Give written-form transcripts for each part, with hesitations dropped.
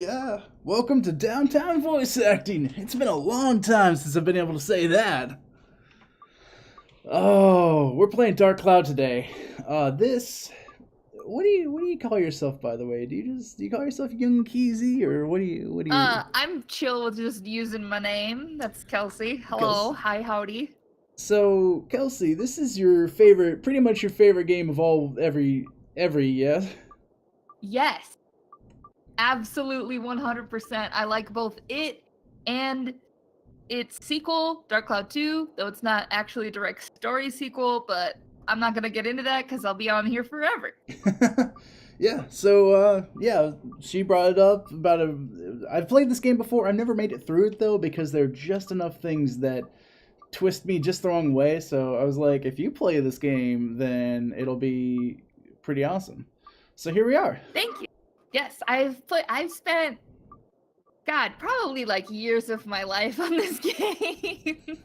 Yeah, welcome to Downtown Voice Acting. It's been a long time since I've been able to say that. Oh, we're playing Dark Cloud today. This. What do you call yourself, by the way? Do you call yourself Young Keezy, or what do you? I'm chill with just using my name. That's Kelsey. Hello, Because hi, howdy. so Kelsey, this is your favorite, pretty much your favorite game of all every yeah. Yes, absolutely 100%. I like both it and its sequel, Dark Cloud 2, though it's not actually a direct story sequel, but I'm not gonna get into that because I'll be on here forever. Yeah, so yeah, she brought it up about I've played this game before. I never made it through it though because there are just enough things that twist me just the wrong way. So I was like, if you play this game, then it'll be pretty awesome. So here we are. Thank you. Yes, I've spent, God, probably like years of my life on this game.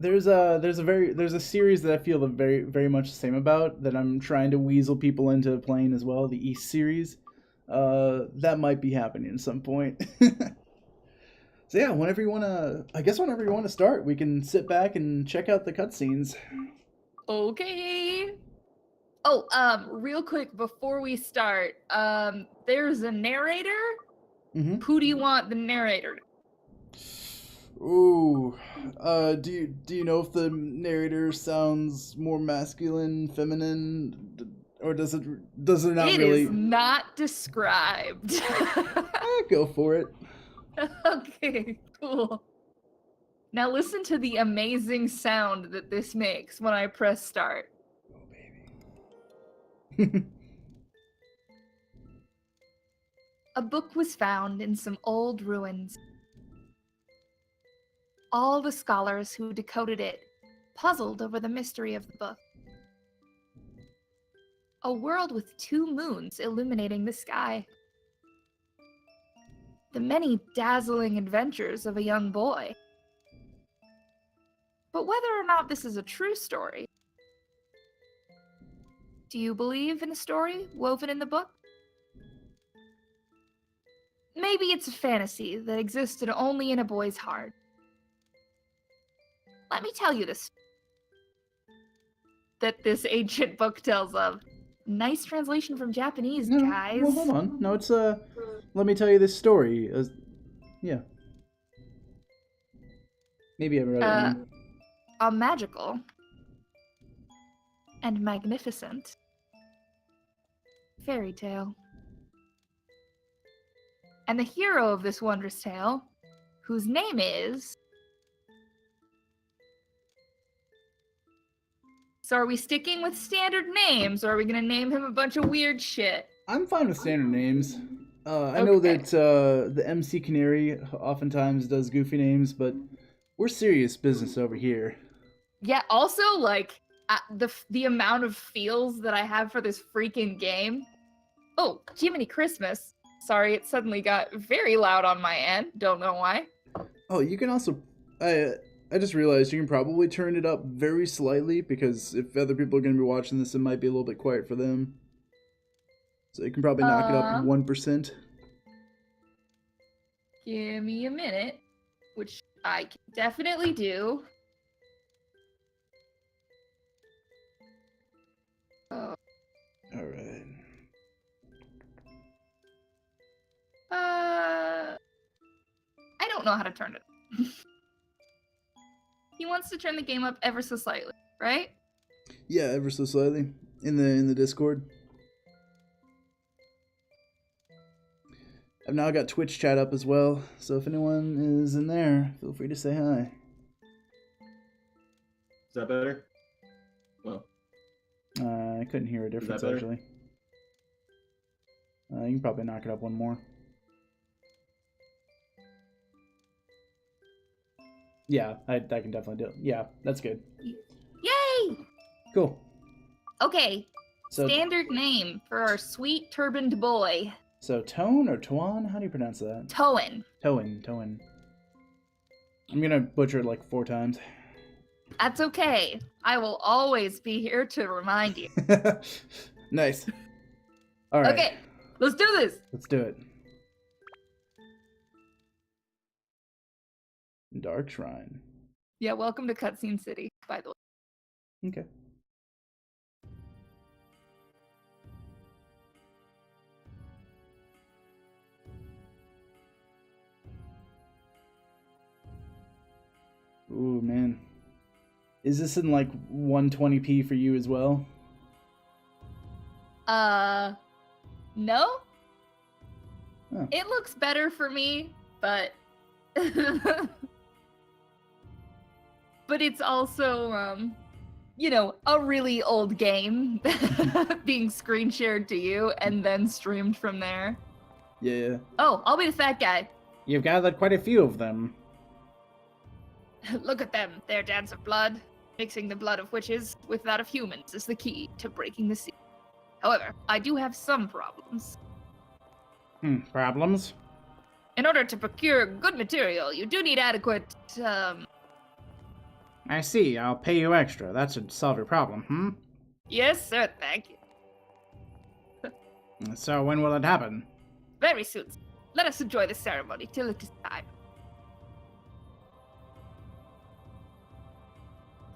There's a series that I feel very much the same about that I'm trying to weasel people into playing as well. The East series, that might be happening at some point. So yeah, whenever you wanna start, we can sit back and check out the cutscenes. Okay. Oh, real quick before we start, there's a narrator. Mm-hmm. Who do you want the narrator? Ooh, do you know if the narrator sounds more masculine, feminine, or does it not It is really? not described. Go for it. Okay, cool. Now listen to the amazing sound that this makes when I press start. Oh baby. A book was found in some old ruins. All the scholars who decoded it puzzled over the mystery of the book. A world with two moons illuminating the sky. The many dazzling adventures of a young boy. But whether or not this is a true story, do you believe in a story woven in the book? Maybe it's a fantasy that existed only in a boy's heart. Let me tell you this that this ancient book tells of. Nice translation from Japanese, No, well, hold guys. on. No, it's let me tell you this story. Yeah, maybe I read it Uh, wrong. a magical and magnificent fairy tale. And the hero of this wondrous tale, whose name is. So are we sticking with standard names, or are we gonna name him a bunch of weird shit? I'm fine with standard names. I know Okay. that the MC Canary oftentimes does goofy names, but we're serious business over here. Yeah, also, like, the amount of feels that I have for this freaking game. Oh, Jiminy Christmas. Sorry, it suddenly got very loud on my end. Don't know why. Oh, you can also. I just realized you can probably turn it up very slightly because if other people are going to be watching this, it might be a little bit quiet for them. So you can probably knock it up Uh, 1%. Give me a minute, which I can definitely do. Oh, All right. I don't know how to turn it. He wants to turn the game up ever so slightly, right? Yeah, ever so slightly in the Discord. I've now got Twitch chat up as well, so if anyone is in there, feel free to say hi. Is that better? Well, I couldn't hear a difference better? actually. You can probably knock it up one more. Yeah, I can definitely do it. Yeah, that's good. Yay! Cool. Okay, So, standard name for our sweet turbaned boy, so Tone or Tuan? How do you pronounce that? Toan. Toan. I'm gonna butcher it like 4 times. That's okay. I will always be here to remind you. Nice. All right. Okay, let's do this. Let's do it. Dark Shrine. Yeah, welcome to Cutscene City, by the way. Okay. Ooh, man. Is this in like 120p for you as well? No? Oh. It looks better for me, but but it's also you know, a really old game being screen shared to you and then streamed from there. Yeah. Oh, I'll be the fat guy. You've gathered quite a few of them. Look at them, their dance of blood. Mixing the blood of witches with that of humans is the key to breaking the seal. However, I do have some problems. Problems? In order to procure good material, you do need adequate, I see. I'll pay you extra. That should solve your problem, Yes, sir, thank you. So when will it happen? Very soon. Let us enjoy the ceremony till it is time.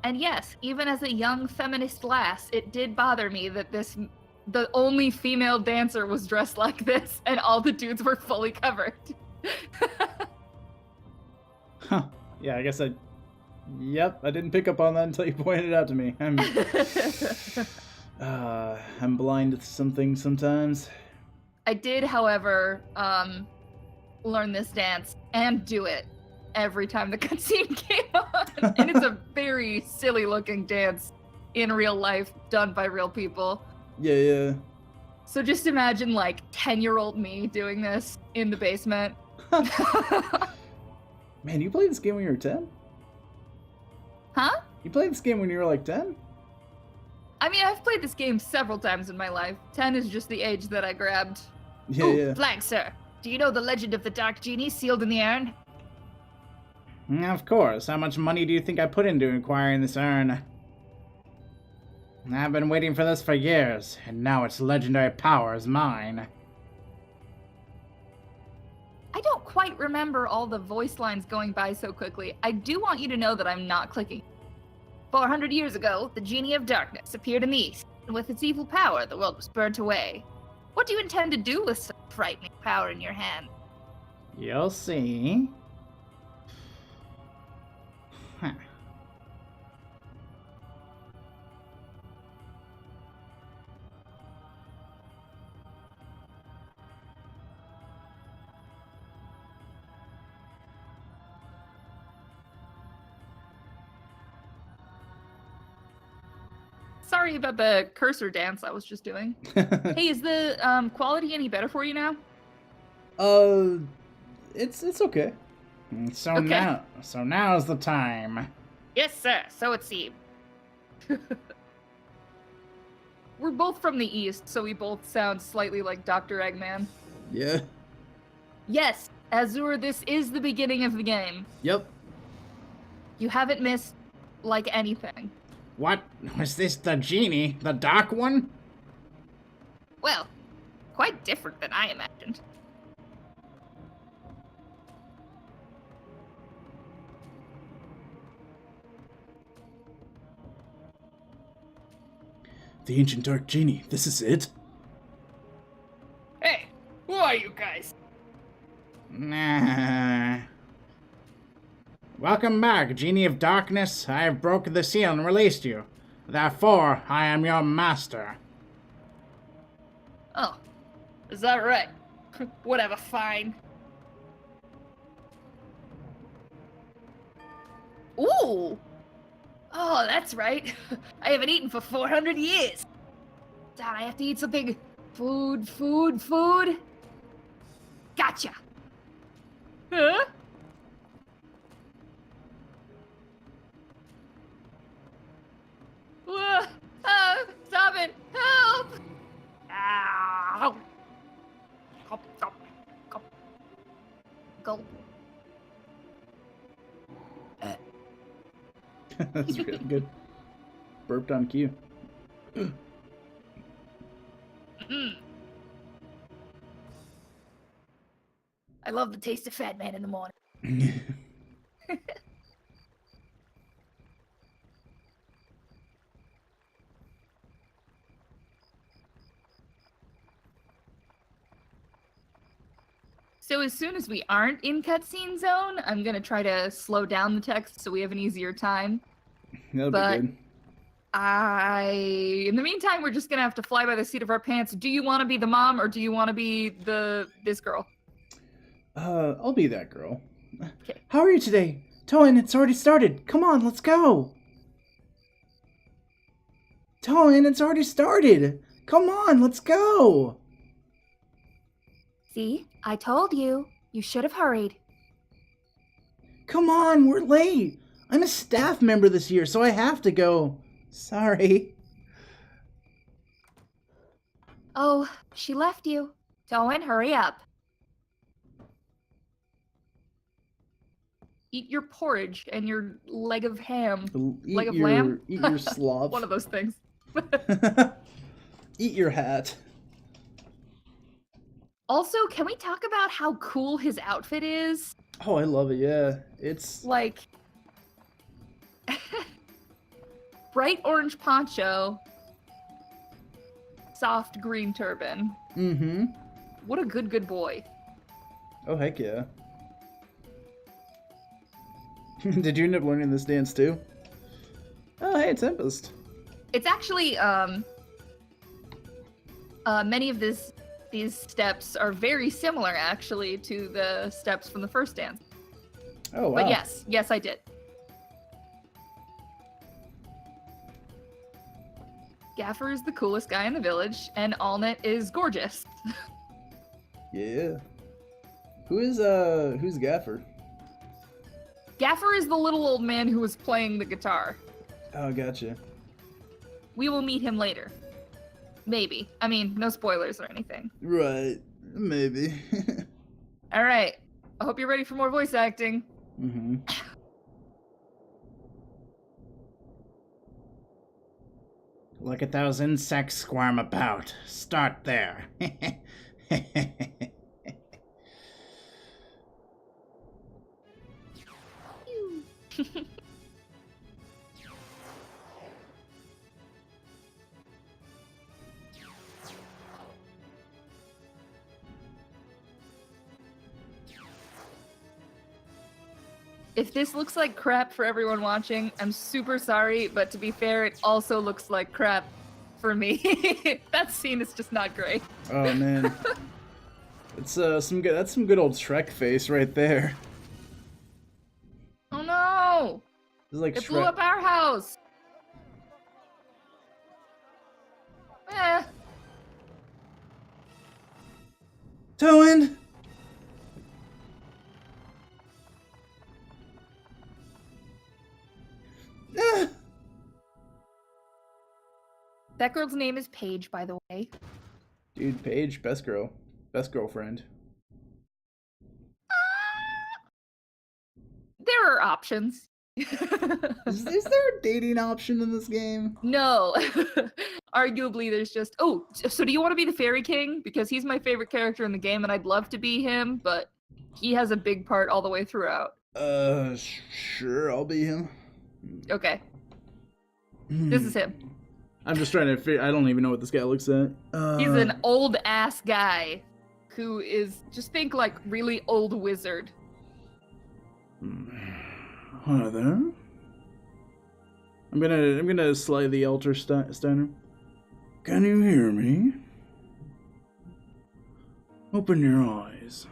And yes, even as a young feminist lass, it did bother me that the only female dancer was dressed like this and all the dudes were fully covered. Huh. Yeah, I guess Yep, I didn't pick up on that until you pointed it out to me. I'm blind to some things sometimes. I did, however, learn this dance and do it every time the cutscene came on. And it's a very silly looking dance in real life done by real people. Yeah. So just imagine like 10-year-old me doing this in the basement. Man, you played this game when you were 10? Huh? You played this game when you were like 10? I mean, I've played this game several times in my life. 10 is just the age that I grabbed. Yeah, Ooh, yeah. Flag, sir. Do you know the legend of the Dark Genie sealed in the urn? Of course. How much money do you think I put into acquiring this urn? I've been waiting for this for years, and now its legendary power is mine. I don't quite remember all the voice lines going by so quickly. I do want you to know that I'm not clicking. 400 years ago, the Genie of Darkness appeared in the East, and with its evil power, the world was burnt away. What do you intend to do with such frightening power in your hand? You'll see. Huh. Sorry about the cursor dance I was just doing. Hey, is the quality any better for you now? It's okay. So Okay. now's the time. Yes, sir. So it seemed. We're both from the East, so we both sound slightly like Dr. Eggman. Yeah. Yes, Azure, this is the beginning of the game. Yep. You haven't missed, like, anything. What? Was this the genie? The dark one? Well, quite different than I imagined. The ancient dark genie. This is it? Hey, who are you guys? Nah. Welcome back, Genie of Darkness. I have broken the seal and released you. Therefore, I am your master. Oh, is that right? Whatever, fine. Ooh! Oh, that's right. I haven't eaten for 400 years. Dad, I have to eat something. Food. Gotcha. Huh? Stop it! Help! Ow! Gulp. That's really good. Burped on cue. I love the taste of Fat Man in the morning. So as soon as we aren't in cutscene zone, I'm gonna try to slow down the text so we have an easier time. That'll But- be good. In the meantime, we're just gonna have to fly by the seat of our pants. Do you want to be the mom or do you want to be this girl? I'll be that girl. Okay. How are you today? Toan, it's already started. Come on, let's go. Toan, it's already started. Come on, let's go. See, I told you. You should have hurried. Come on, we're late. I'm a staff member this year, so I have to go. Sorry. Oh, she left you. Toan, hurry up. Eat your porridge and your leg of ham. Eat Leg of your, lamb? Eat your slop. One of those things. Eat your hat. Also, can we talk about how cool his outfit is? Oh, I love it, yeah. It's... Like, bright orange poncho, soft green turban. Mm-hmm. What a good boy. Oh, heck yeah. Did you end up learning this dance too? Oh, hey, Tempest. It's actually, many of these steps are very similar, actually, to the steps from the first dance. Oh, wow. But yes, I did. Gaffer is the coolest guy in the village, and Allnet is gorgeous. Yeah. Who's Gaffer? Gaffer is the little old man who was playing the guitar. Oh, gotcha. We will meet him later. Maybe. I mean, no spoilers or anything. Right. Maybe. Alright. I hope you're ready for more voice acting. Mm-hmm. Like 1,000 sacks squirm about. Start there. If this looks like crap for everyone watching, I'm super sorry, but to be fair, it also looks like crap for me. That scene is just not great. Oh man. It's some good. That's some good old Shrek face right there. Oh no! It's like It blew Shrek. up our house! Eh. Toan! Ah! That girl's name is Paige, by the way. Dude, Paige, best girl. Best girlfriend. There are options. Is there a dating option in this game? No. Arguably, there's just... Oh, so do you want to be the Fairy King? Because he's my favorite character in the game, and I'd love to be him, but he has a big part all the way throughout. Sure, I'll be him. Okay. This is him. I'm just trying to figure. I don't even know what this guy looks at. He's an old-ass guy who is... Just think, like, really old wizard. Hi there. I'm gonna slay the Elder Steiner. Can you hear me? Open your eyes.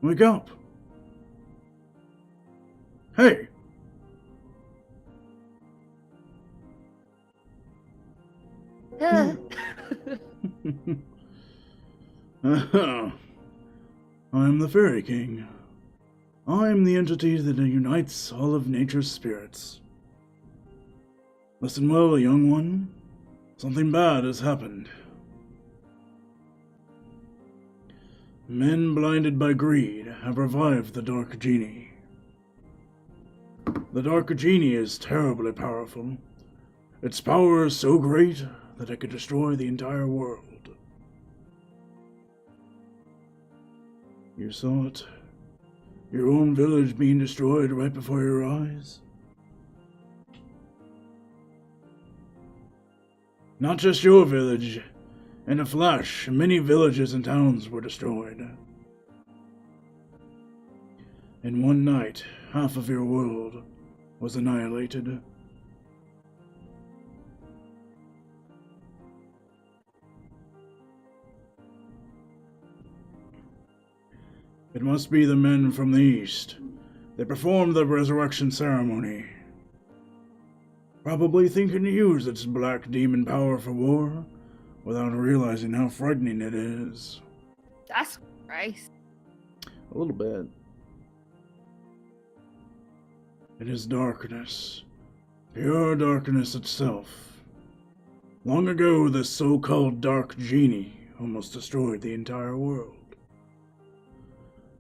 Wake up. Hey. I am the Fairy King. I am the entity that unites all of nature's spirits. Listen well, young one. Something bad has happened. Men blinded by greed have revived the Dark Genie. The Dark Genie is terribly powerful. Its power is so great that it could destroy the entire world. You saw it. Your own village being destroyed right before your eyes. Not just your village. In a flash, many villages and towns were destroyed. In one night, half of your world was annihilated. It must be the men from the east. They performed the resurrection ceremony, probably thinking to use its black demon power for war, without realizing how frightening it is. That's Christ. A little bit. It is darkness. Pure darkness itself. Long ago, this so-called dark genie almost destroyed the entire world.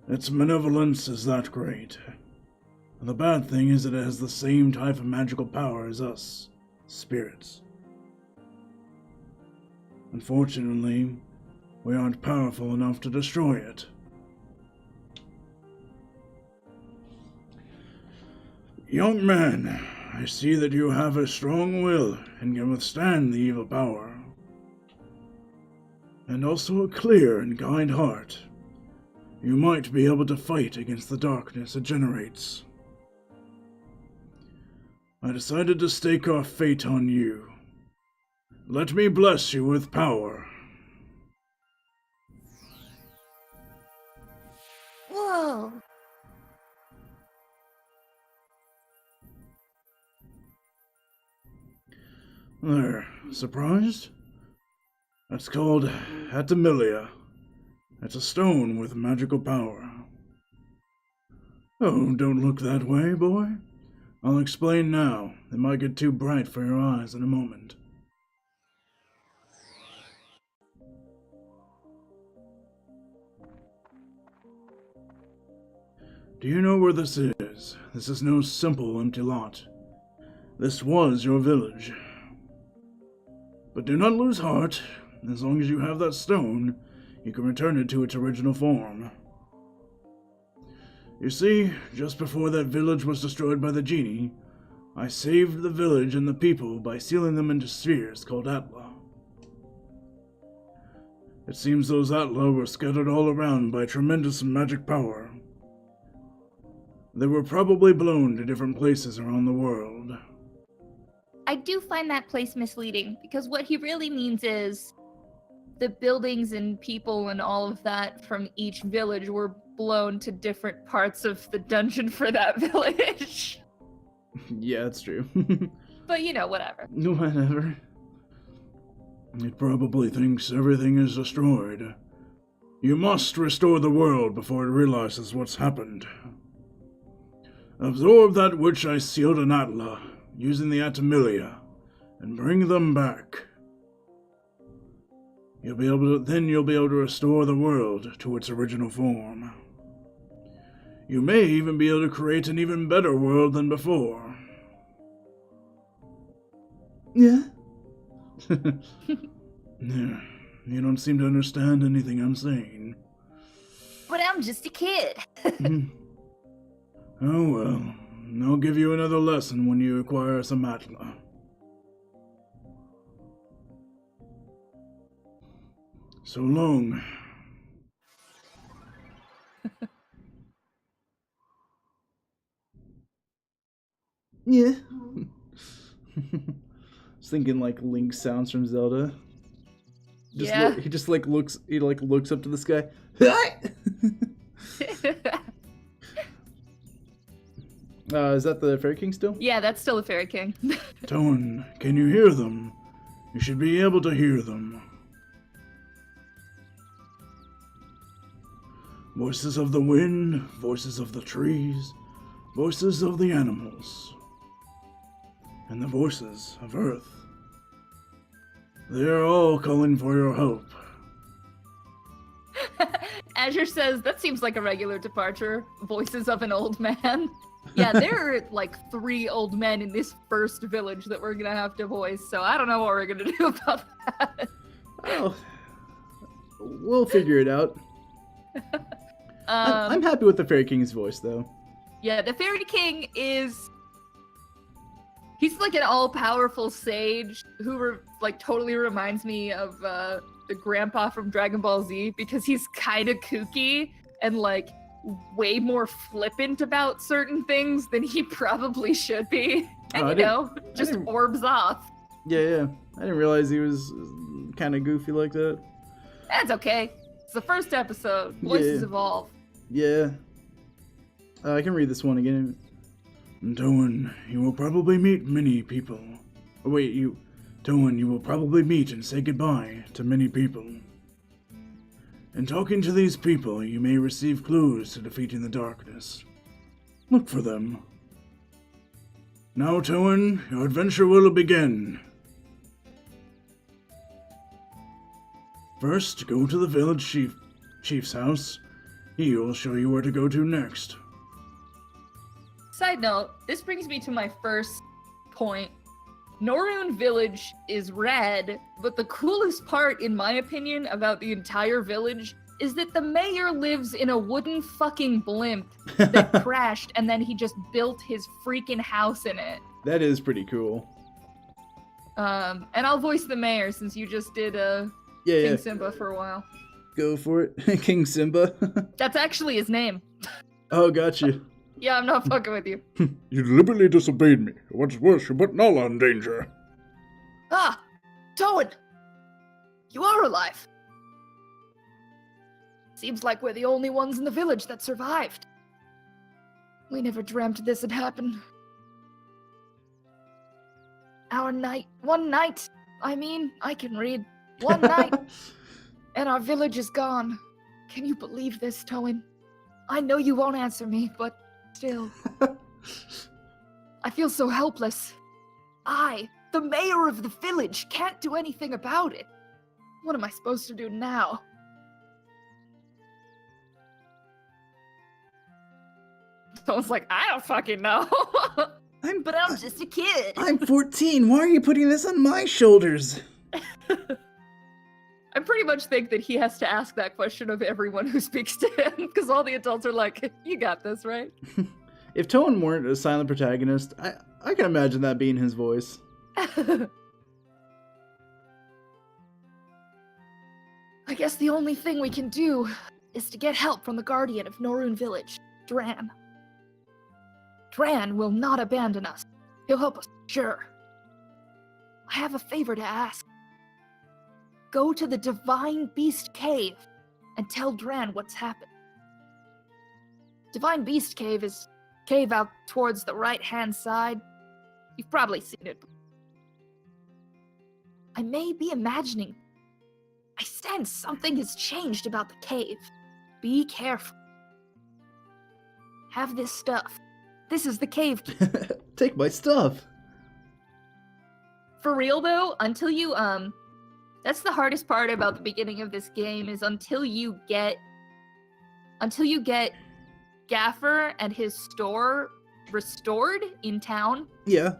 Its malevolence is that great. And the bad thing is that it has the same type of magical power as us, spirits. Unfortunately, we aren't powerful enough to destroy it. Young man, I see that you have a strong will and can withstand the evil power. And also a clear and kind heart. You might be able to fight against the darkness it generates. I decided to stake our fate on you. Let me bless you with power. Whoa. There, surprised? That's called Atamilia. It's a stone with magical power. Oh, don't look that way, boy. I'll explain now. It might get too bright for your eyes in a moment. Do you know where this is? This is no simple empty lot. This was your village. But do not lose heart. As long as you have that stone, you can return it to its original form. You see, just before that village was destroyed by the genie, I saved the village and the people by sealing them into spheres called Atla. It seems those Atla were scattered all around by tremendous magic power. They were probably blown to different places around the world. I do find that place misleading, because what he really means is the buildings and people and all of that from each village were blown to different parts of the dungeon for that village. Yeah, that's true. But you know, whatever. Whatever. It probably thinks everything is destroyed. You must restore the world before it realizes what's happened. Absorb that which I sealed in Atla, using the Atamilia, and bring them back. You'll be able to restore the world to its original form. You may even be able to create an even better world than before. Yeah? Yeah, you don't seem to understand anything I'm saying. But I'm just a kid. Oh well, I'll give you another lesson when you acquire some Atla. So long. Yeah. I was thinking like Link sounds from Zelda. Yeah. He just looks up to the sky. Is that the Fairy King still? Yeah, that's still the Fairy King. Toan, can you hear them? You should be able to hear them. Voices of the wind, voices of the trees, voices of the animals, and the voices of Earth. They are all calling for your help. Azure says, that seems like a regular departure. Voices of an old man. Yeah, there are like 3 old men in this first village that we're gonna have to voice, so I don't know what we're gonna do about that. Oh, we'll figure it out. I'm happy with the Fairy King's voice, though. Yeah, the Fairy King is... He's like an all-powerful sage who totally reminds me of the grandpa from Dragon Ball Z because he's kind of kooky and like way more flippant about certain things than he probably should be. And just didn't- orbs off. Yeah. I didn't realize he was kind of goofy like that. That's okay. It's the first episode. Voices Yeah. evolve. Yeah. I can read this one again. Toan, you will probably meet many people. Oh, wait, Toan, you will probably meet and say goodbye to many people. In talking to these people, you may receive clues to defeating the darkness. Look for them. Now, Toan, your adventure will begin. First, go to the village chief's house. He will show you where to go to next. Side note, this brings me to my first point. Norun Village is red, but the coolest part, in my opinion, about the entire village is that the mayor lives in a wooden fucking blimp that crashed and then he just built his freaking house in it. That is pretty cool. And I'll voice the mayor since you just did Yeah. King Simba for a while. Go for it. King Simba. That's actually his name. Oh, gotcha. Yeah, I'm not fucking with you. You deliberately disobeyed me. What's worse, you put Nala in danger. Ah! Toan! You are alive! Seems like we're the only ones in the village that survived. We never dreamt this would happen. One night, I can read. One night, and our village is gone. Can you believe this, Toan? I know you won't answer me, but still. I feel so helpless. I, the mayor of the village, can't do anything about it. What am I supposed to do now? Someone's like, I don't fucking know. But I'm just a kid. I'm 14. Why are you putting this on my shoulders? I pretty much think that he has to ask that question of everyone who speaks to him, because all the adults are like, you got this, right? If Toan weren't a silent protagonist, I can imagine that being his voice. I guess the only thing we can do is to get help from the guardian of Norun Village, Dran. Dran will not abandon us. He'll help us, sure. I have a favor to ask. Go to the Divine Beast Cave and tell Dran what's happened. Divine Beast Cave is cave out towards the right-hand side. You've probably seen it. I may be imagining. I sense something has changed about the cave. Be careful. Have this stuff. This is the cave key. Take my stuff. For real though, until you that's the hardest part about the beginning of this game is until you get Gaffer and his store restored in town. Yeah.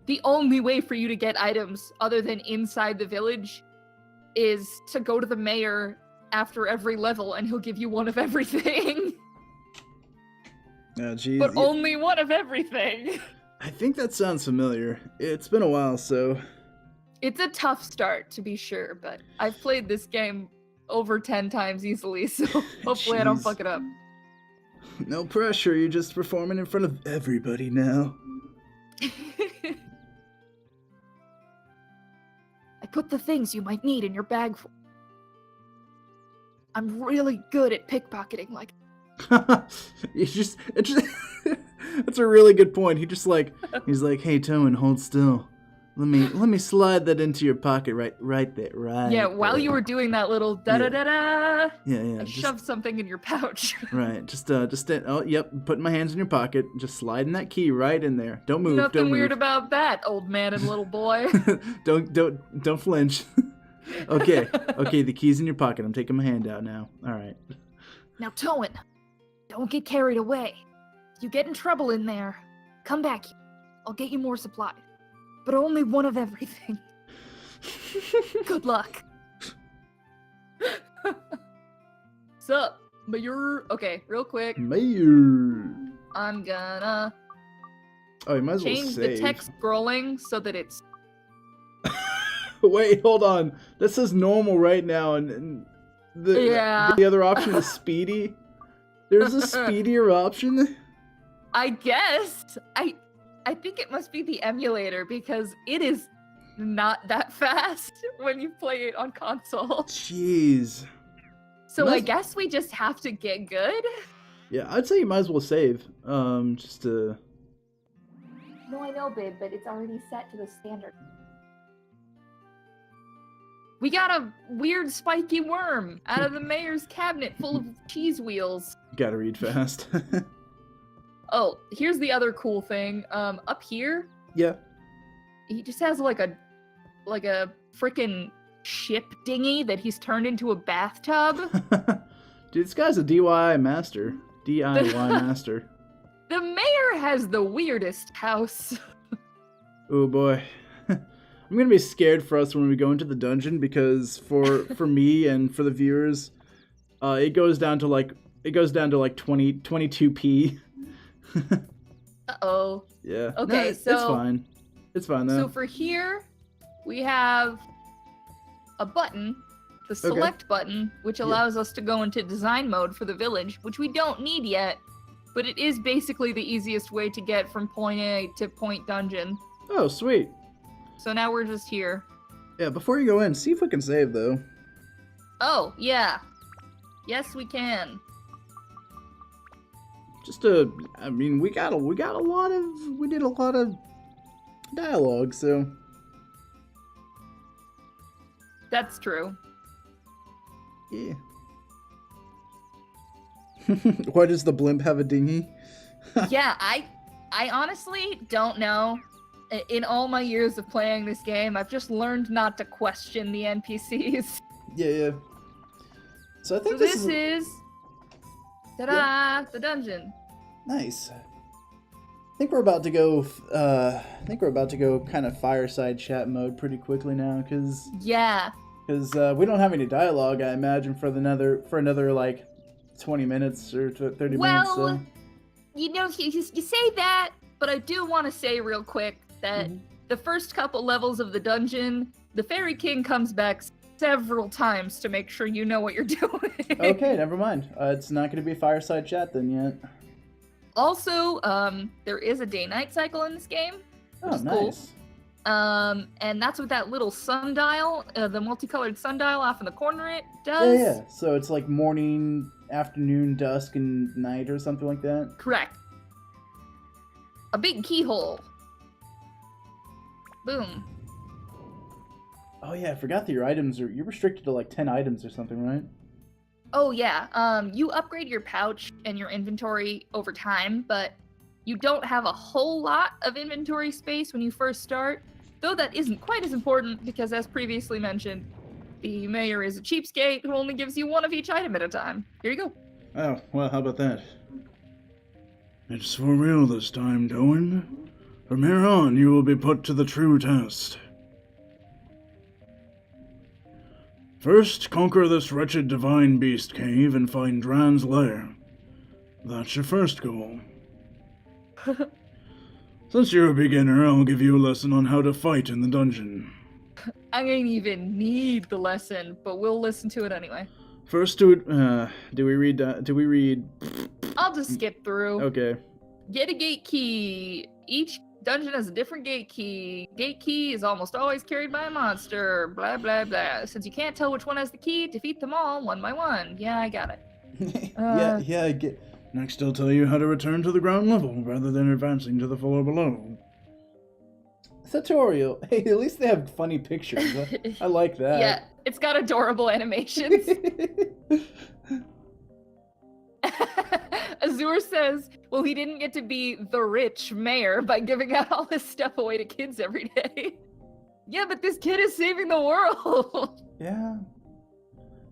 The only way for you to get items other than inside the village is to go to the mayor after every level and he'll give you one of everything. Oh, geez. But only one of everything. I think that sounds familiar. It's been a while, so... It's a tough start, to be sure, but I've played this game over 10 times easily, so hopefully I don't Jeez. fuck it up. No pressure, you're just performing in front of everybody now. I put the things you might need in your bag for. I'm really good at pickpocketing, like, It's that's a really good point. He's like, hey, Toan, hold still. Let me slide that into your pocket right there, right. yeah, while there. you were doing that little da-da-da-da, Yeah, I just, shoved something in your pouch. right. Just stand. Oh, yep. Putting my hands in your pocket, just sliding that key right in there. Don't move. Nothing don't weird move. about that, old man and little boy. don't flinch. Okay, the key's in your pocket. I'm taking my hand out now. All right. Now, Toan, don't get carried away. You get in trouble in there, come back here. I'll get you more supplies. But only one of everything. Good luck. Sup, Mayor? Okay, real quick. Mayor. I'm gonna Oh, you might as well change save. the text scrolling so that it's Wait, hold on. This says normal right now, and Yeah. the other option is speedy. There's a speedier option. I guess. I think it must be the emulator because it is not that fast when you play it on console. Jeez. So I Must- guess we just have to get good. Yeah, I'd say you might as well save. Just to. No, I know, babe, but it's already set to the standard. We got a weird spiky worm out of the mayor's cabinet full of cheese wheels. Gotta read fast. Oh, here's the other cool thing. Up here, Yeah. he just has like a freaking ship dinghy that he's turned into a bathtub. Dude, this guy's a DIY master. DIY master. The mayor has the weirdest house. Oh boy. I'm gonna be scared for us when we go into the dungeon because for me and for the viewers, it goes down to like 22p. Uh-oh. Yeah. Okay, it's so- fine. It's fine though. So for here, we have a button, the select button, which Yeah. allows us to go into design mode for the village, which we don't need yet, but it is basically the easiest way to get from point A to point dungeon. Oh, sweet. So now we're just here. Yeah, before you go in, see if we can save though. Oh, yeah. Yes, we can. I mean, we did a lot of dialogue, so That's true. yeah. Why does the blimp have a dinghy? Yeah, I honestly don't know. In all my years of playing this game, I've just learned not to question the NPCs. Yeah. So I So think this is ta-da, the dungeon. nice. I think we're about to go. Kind of fireside chat mode pretty quickly now, because Yeah. we don't have any dialogue. I imagine for another like 20 minutes or 30 minutes. So. Well, you know, you say that, but I do want to say real quick that Mhm. the first couple levels of the dungeon, the Fairy King comes back several times to make sure you know what you're doing. Okay, never mind. It's not going to be fireside chat then yet. Also, there is a day-night cycle in this game. Oh, is cool. nice. And that's what that little sundial, the multicolored sundial off in the corner it does. Yeah. So it's like morning, afternoon, dusk, and night or something like that. Correct. A big keyhole. Boom. Oh yeah, I forgot that you're restricted to like 10 items or something, right? Oh yeah. You upgrade your pouch and your inventory over time, but you don't have a whole lot of inventory space when you first start. Though that isn't quite as important because, as previously mentioned, the mayor is a cheapskate who only gives you one of each item at a time. Here you go. Oh, well, how about that? It's for real this time, Doan. From here on, you will be put to the true test. First, conquer this wretched divine beast cave and find Dran's lair. That's your first goal. Since you're a beginner, I'll give you a lesson on how to fight in the dungeon. I ain't even need the lesson, but we'll listen to it anyway. First, do we read? I'll just skip through. Okay. Get a gate key. Each dungeon has a different gate key. Gate key is almost always carried by a monster. Blah, blah, blah. Since you can't tell which one has the key, defeat them all one by one. Yeah, I got it. Yeah, I get. Next, I'll tell you how to return to the ground level rather than advancing to the floor below. Tutorial. Hey, at least they have funny pictures. I like that. Yeah, it's got adorable animations. Azur says, well, he didn't get to be the rich mayor by giving out all this stuff away to kids every day. Yeah, but this kid is saving the world. Yeah.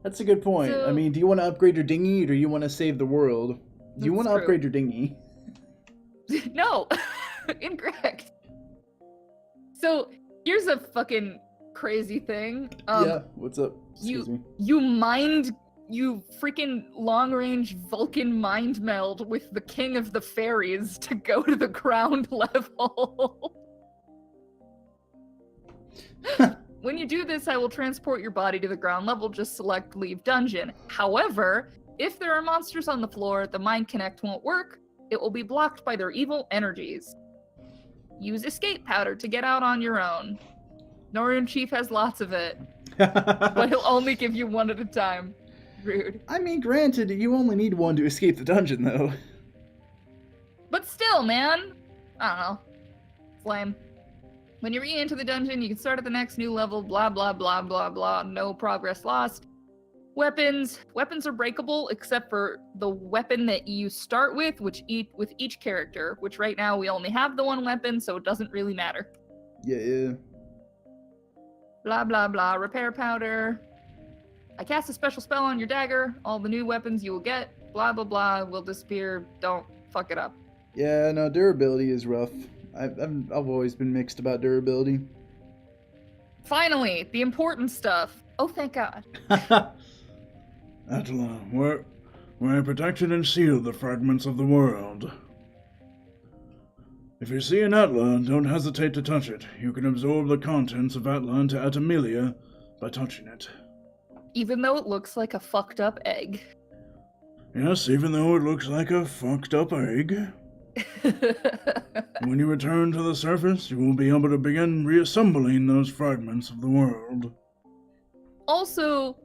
That's a good point. I So- mean, do you want to upgrade your dinghy or do you want to save the world? Do you That's want to true. upgrade your dinghy? No, incorrect. So here's a fucking crazy thing. Yeah, what's up? Excuse me. You freaking long-range Vulcan mind meld with the king of the fairies to go to the ground level. When you do this, I will transport your body to the ground level. Just select leave dungeon. However, if there are monsters on the floor, the Mind Connect won't work. It will be blocked by their evil energies. Use escape powder to get out on your own. Northern Chief has lots of it, but he'll only give you one at a time. Rude. I mean, granted, you only need one to escape the dungeon, though. But still, man. I don't know. Flame. When you re-enter the dungeon, you can start at the next new level, blah, blah, blah, blah, blah. No progress lost. Weapons. Weapons are breakable, except for the weapon that you start with, with each character, which right now we only have the one weapon, so it doesn't really matter. Yeah. Blah, blah, blah. Repair powder. I cast a special spell on your dagger. All the new weapons you will get, blah, blah, blah, will disappear. Don't fuck it up. Yeah, no, durability is rough. I've always been mixed about durability. Finally, the important stuff. Oh, thank God. Atla, where I protected and sealed the fragments of the world. If you see an Atla, don't hesitate to touch it. You can absorb the contents of Atla into Atamelia by touching it. Even though it looks like a fucked up egg. Yes, even though it looks like a fucked up egg. When you return to the surface, you will be able to begin reassembling those fragments of the world. Also,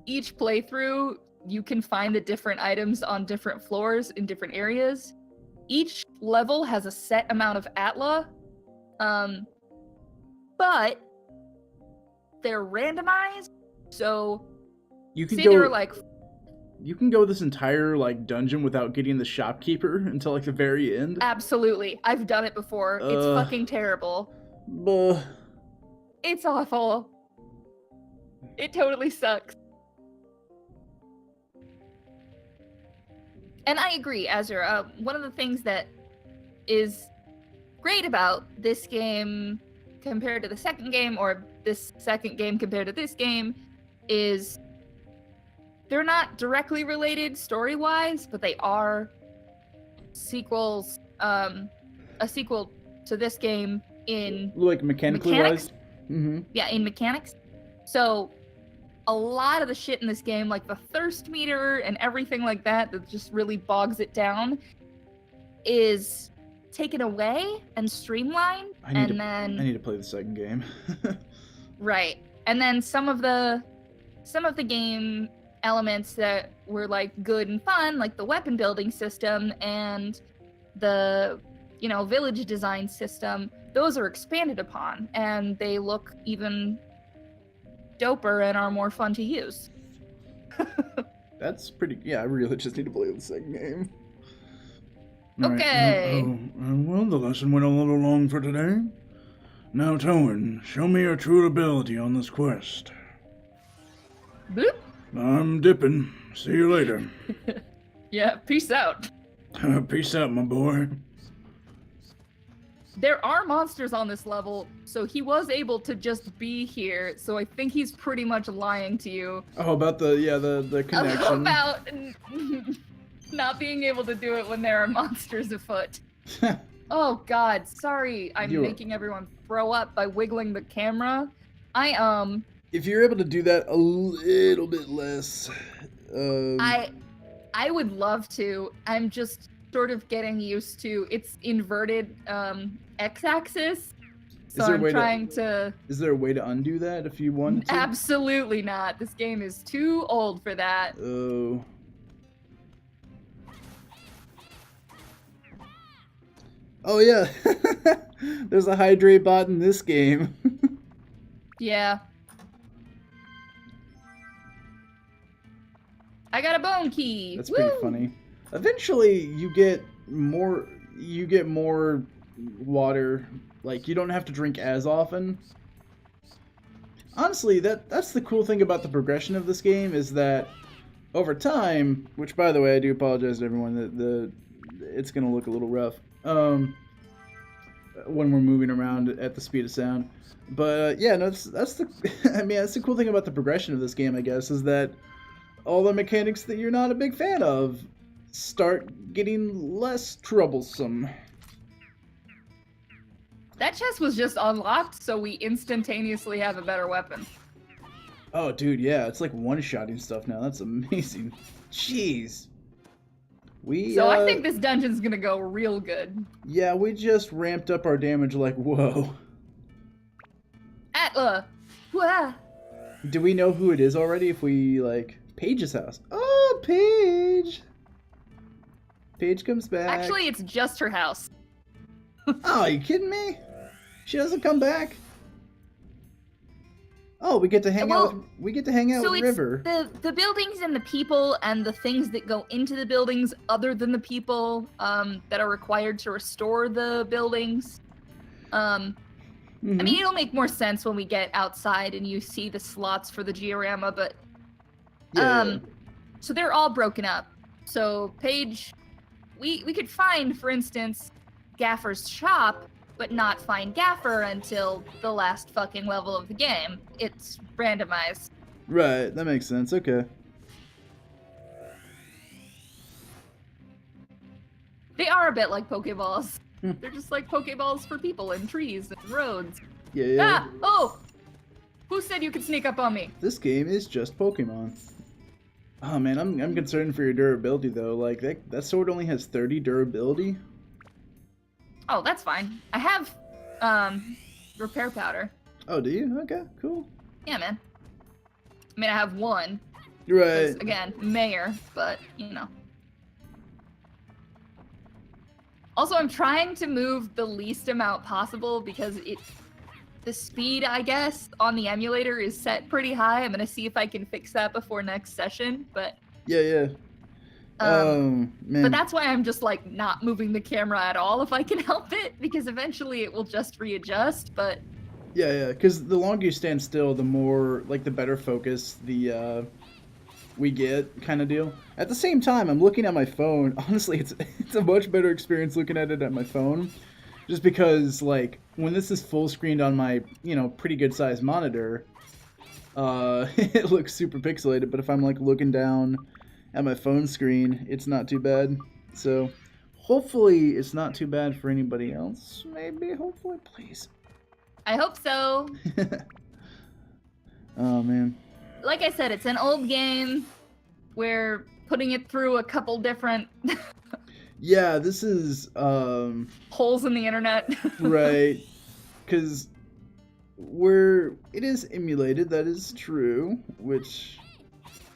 each playthrough, you can find the different items on different floors in different areas. Each level has a set amount of Atla, but they're randomized. So, You can say go. there are like You can go this entire dungeon without getting the shopkeeper until the very end. absolutely. I've done it before. It's fucking terrible. Buh. It's awful. It totally sucks. And I agree, Azure. One of the things that is great about this game compared to the second game, or this second game compared to this game, is they're not directly related story-wise, but they are sequels. A sequel to this game in Mechanically mechanics? wise. Mm-hmm. Yeah, in mechanics. So a lot of the shit in this game, like the thirst meter and everything like that just really bogs it down, is taken away and streamlined. I need to play the second game. Right. And then some of the game elements that were good and fun, like the weapon building system and the village design system, those are expanded upon and they look even doper and are more fun to use. That's pretty. Yeah, I really just need to play the second game. All right, Okay. Well, the lesson went a little long for today. Now, Towen, show me your true ability on this quest. Boop. I'm dipping. See you later. Yeah, peace out. Peace out, my boy. There are monsters on this level, so he was able to just be here, so I think he's pretty much lying to you Oh, about the connection. about not being able to do it when there are monsters afoot. Oh god, sorry, I'm making everyone throw up by wiggling the camera. If you're able to do that a little bit less, I would love to. I'm just sort of getting used to it's inverted x-axis. So I'm trying to. Is there a way to undo that if you want to? Absolutely not. This game is too old for that. Oh. Oh yeah. There's a hydrate bot in this game. Yeah. I got a bone key. That's pretty funny. Eventually, you get more water. You don't have to drink as often. Honestly, that's the cool thing about the progression of this game is that over time, which by the way, I do apologize to everyone that it's gonna look a little rough when we're moving around at the speed of sound. But yeah, no, that's the I mean, that's the cool thing about the progression of this game, I guess, is that all the mechanics that you're not a big fan of start getting less troublesome. That That chest was just unlocked, so we instantaneously have a better weapon. Oh, dude, yeah, it's like one-shotting stuff now. That's amazing. Jeez. So I think this dungeon's gonna go real good. Yeah, we just ramped up our damage like, whoa. Atla! Wah! Do we know who it is already if we, like... Paige's house. Oh, Paige! Paige comes back. Actually, it's just her house. Oh, are you kidding me? She doesn't come back? Oh, we get to hang out with So it's River. the buildings and the people and the things that go into the buildings other than the people that are required to restore the buildings. I mean, it'll make more sense when we get outside and you see the slots for the diorama, but Yeah. so they're all broken up. So Paige, we could find, for instance, Gaffer's shop, but not find Gaffer until the last fucking level of the game. It's randomized. Right, that makes sense. Okay. They are a bit like Pokeballs. They're just like Pokeballs for people and trees and roads. Yeah. Ah! Oh! Who said you could sneak up on me? This game is just Pokemon. Oh man, I'm concerned for your durability though. Like that sword only has 30 durability. Oh, that's fine. I have, repair powder. Oh, do you? Okay, cool. Yeah, man. I mean, I have one. Right. 'Cause, again, mayor, but, you know. Also, I'm trying to move the least amount possible because the speed, I guess, on the emulator is set pretty high. I'm gonna see if I can fix that before next session, but... Yeah. Man. But that's why I'm just, like, not moving the camera at all if I can help it, because eventually it will just readjust, but... Yeah, because the longer you stand still, the more, like, the better focus we get, kind of deal. At the same time, I'm looking at my phone. Honestly, it's a much better experience looking at it at my phone, just because, like, when this is full screened on my, pretty good sized monitor, it looks super pixelated, but if I'm, like, looking down at my phone screen, it's not too bad. So, hopefully it's not too bad for anybody else. Maybe, hopefully, please. I hope so. Oh, man. Like I said, it's an old game. We're putting it through a couple different Yeah, this is, holes in the internet. right. Because it is emulated, that is true, which...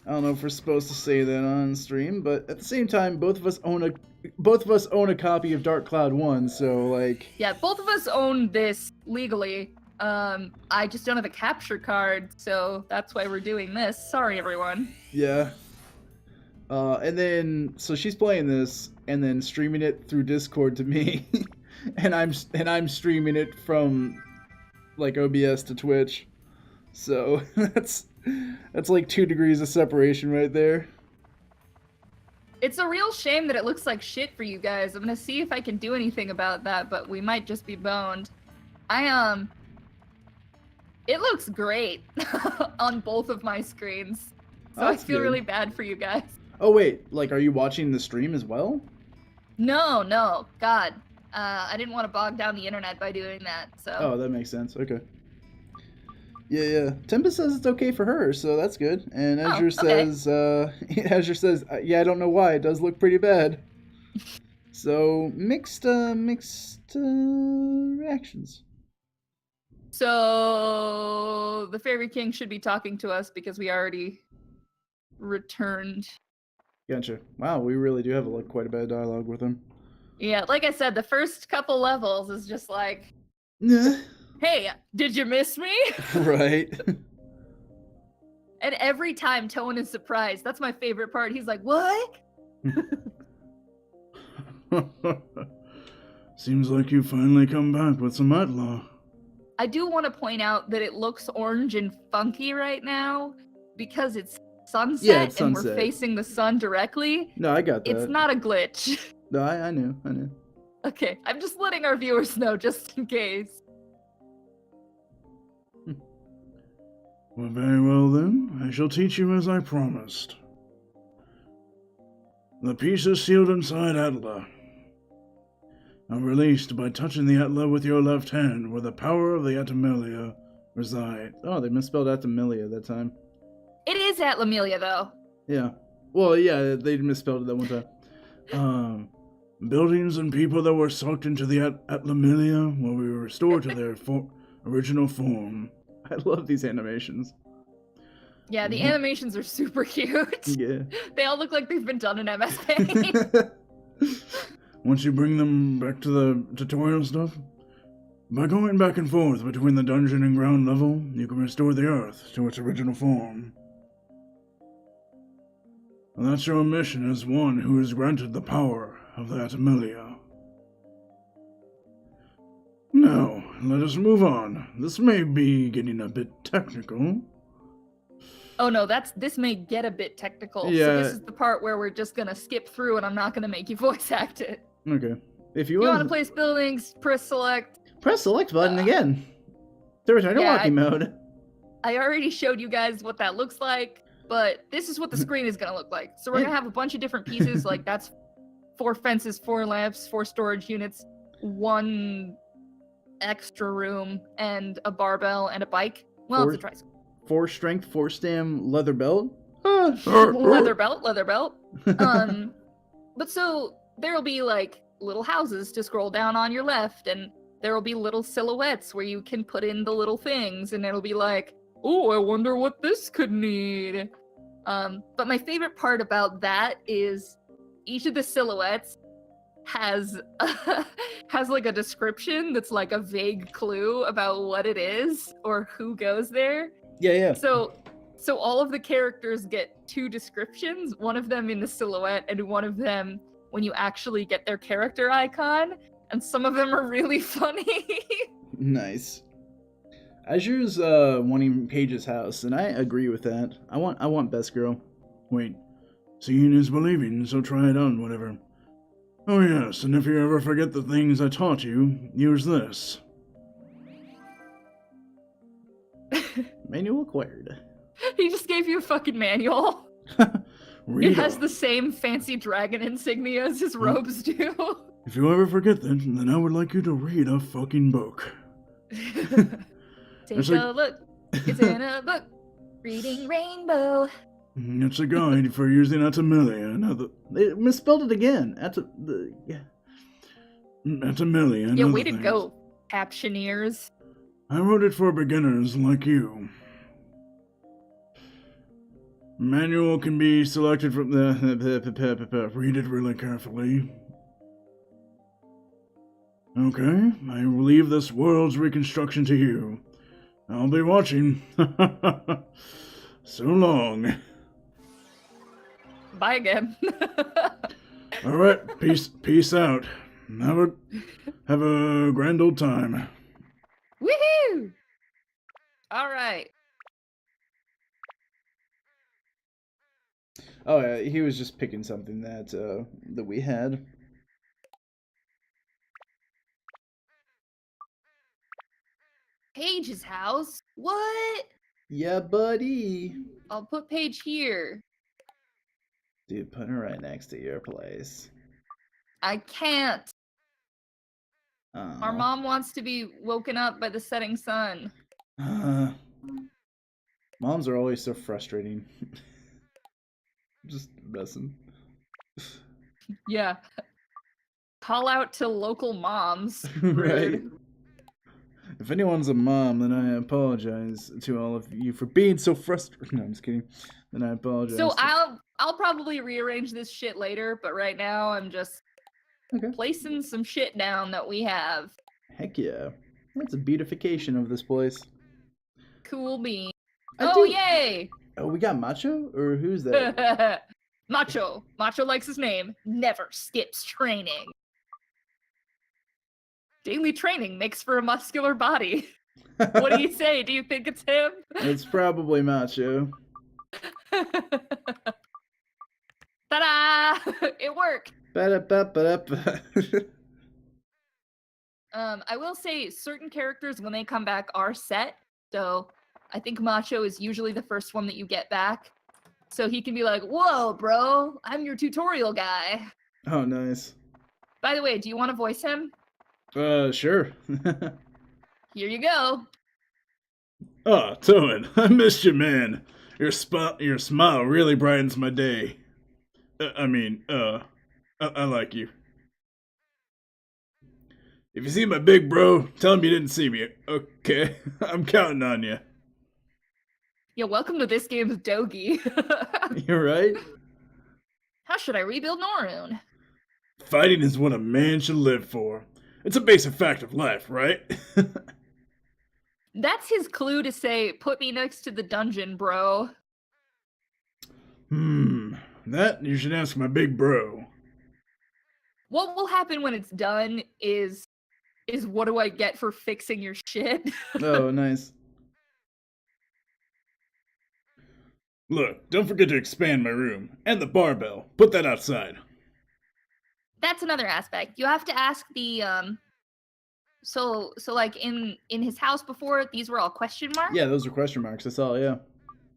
I don't know if we're supposed to say that on stream, but at the same time, both of us own a copy of Dark Cloud 1, so like... Yeah, both of us own this legally. I just don't have a capture card, so that's why we're doing this. Sorry, everyone. Yeah. And then, so she's playing this, and then streaming it through Discord to me, and I'm streaming it from, like, OBS to Twitch. So, that's like 2 degrees of separation right there. It's a real shame that it looks like shit for you guys. I'm gonna see if I can do anything about that, but we might just be boned. It looks great on both of my screens. So I feel really bad for you guys. Oh wait, like, are you watching the stream as well? No, God. I didn't want to bog down the internet by doing that, so... Oh, that makes sense, okay. Yeah. Tempest says it's okay for her, so that's good. And Azure says, yeah, I don't know why, it does look pretty bad. So, mixed reactions. So, the Fairy King should be talking to us because we already returned. Gotcha. Wow, we really do have quite a bit of dialogue with him. Yeah, like I said, the first couple levels is just like... Nah. Hey, did you miss me? Right. And every time Toan is surprised. That's my favorite part. He's like, what? Seems like you finally come back with some Atla. I do want to point out that it looks orange and funky right now because it's sunset, Yeah, it's and sunset. we're facing the sun directly. No, I got that. It's not a glitch. No, I knew. Okay, I'm just letting our viewers know just in case. Well, very well then. I shall teach you as I promised. The piece is sealed inside Atla. are released by touching the Atla with your left hand, where the power of the Atamilia reside. Oh, they misspelled Atamilia that time. It is Atlamelia, though. Yeah. Well, yeah, they misspelled it that one time. Buildings and people that were sucked into the Atlamilia will be restored to their original form. I love these animations. Yeah, the animations are super cute. Yeah. They all look like they've been done in MS Paint. Once you bring them back to the tutorial stuff, by going back and forth between the dungeon and ground level, you can restore the Earth to its original form. And that's your mission as one who is granted the power of the Atamilia. Now, let us move on. This may be getting a bit technical. Oh no, this may get a bit technical. Yeah. So this is the part where we're just gonna skip through and I'm not gonna make you voice act it. Okay. If You wanna place buildings, press select. press select button again. To return to Yeah, walking mode. I already showed you guys what that looks like, but this is what the screen is gonna look like. So we're gonna have a bunch of different pieces, like that's 4 fences, 4 lamps, 4 storage units, 1 extra room, and a barbell and a bike. Well, it's a tricycle. 4 strength, 4 stam, leather belt. Leather belt. But so there'll be like little houses to scroll down on your left, and there'll be little silhouettes where you can put in the little things, and it'll be like, oh, I wonder what this could need. But my favorite part about that is each of the silhouettes has like a description that's like a vague clue about what it is or who goes there. Yeah. So all of the characters get 2 descriptions, one of them in the silhouette and one of them when you actually get their character icon, and some of them are really funny. Nice. Azure's wanting Paige's house, and I agree with that. I want best girl. Wait, seeing is believing, so try it on, whatever. Oh yes, and if you ever forget the things I taught you, use this. Manual acquired. He just gave you a fucking manual. Read It has on. the same fancy dragon insignia as his robes do. If you ever forget that, then I would like you to read a fucking book. Take It's a like- look. It's in a book. Reading Rainbow. It's a guide for using Atamilia and other... They misspelled it again. Atamilia and Yeah, other way to things. go, captioneers. I wrote it for beginners like you. Manual can be selected from the... Read it really carefully. Okay, I will leave this world's reconstruction to you. I'll be watching. So long. Bye again. Alright, peace out. Have a grand old time. Woohoo! All right. Oh yeah, he was just picking something that we had. Paige's house? What? Yeah, buddy. I'll put Paige here. Dude, put her right next to your place. I can't. Aw. Our mom wants to be woken up by the setting sun. Moms are always so frustrating. Just messing. Yeah. Call out to local moms. Right. Rude. If anyone's a mom, then I apologize to all of you for being so frustrated. No, I'm just kidding. Then I apologize. So to- I'll probably rearrange this shit later, but right now I'm just Okay. placing some shit down that we have. Heck yeah. That's a beautification of this place. Cool bean. I Oh do- yay! Oh, we got Macho? Or who's that? Macho. Macho likes his name. Never skips training. Daily training makes for a muscular body. What do you say? Do you think it's him? It's probably Macho. Ta-da! It worked. Ba-da-ba-ba-da-ba. I will say certain characters when they come back are set. So I think Macho is usually the first one that you get back. So he can be like, "Whoa, bro, I'm your tutorial guy." Oh, nice. By the way, do you want to voice him? Sure. Here you go. Ah, Toad, I missed you, man. Your smile really brightens my day. I like you. If you see my big bro, tell him you didn't see me, okay? I'm counting on you. Yeah, welcome to this game's Dogi. You're right. How should I rebuild Norune? Fighting is what a man should live for. It's a basic fact of life, right? That's his clue to say, put me next to the dungeon, bro. That you should ask my big bro. What will happen when it's done is what do I get for fixing your shit? Oh, nice. Look, don't forget to expand my room. And the barbell. Put that outside. That's another aspect. You have to ask the so like in his house before, these were all question marks. Yeah, those are question marks. That's all. Yeah.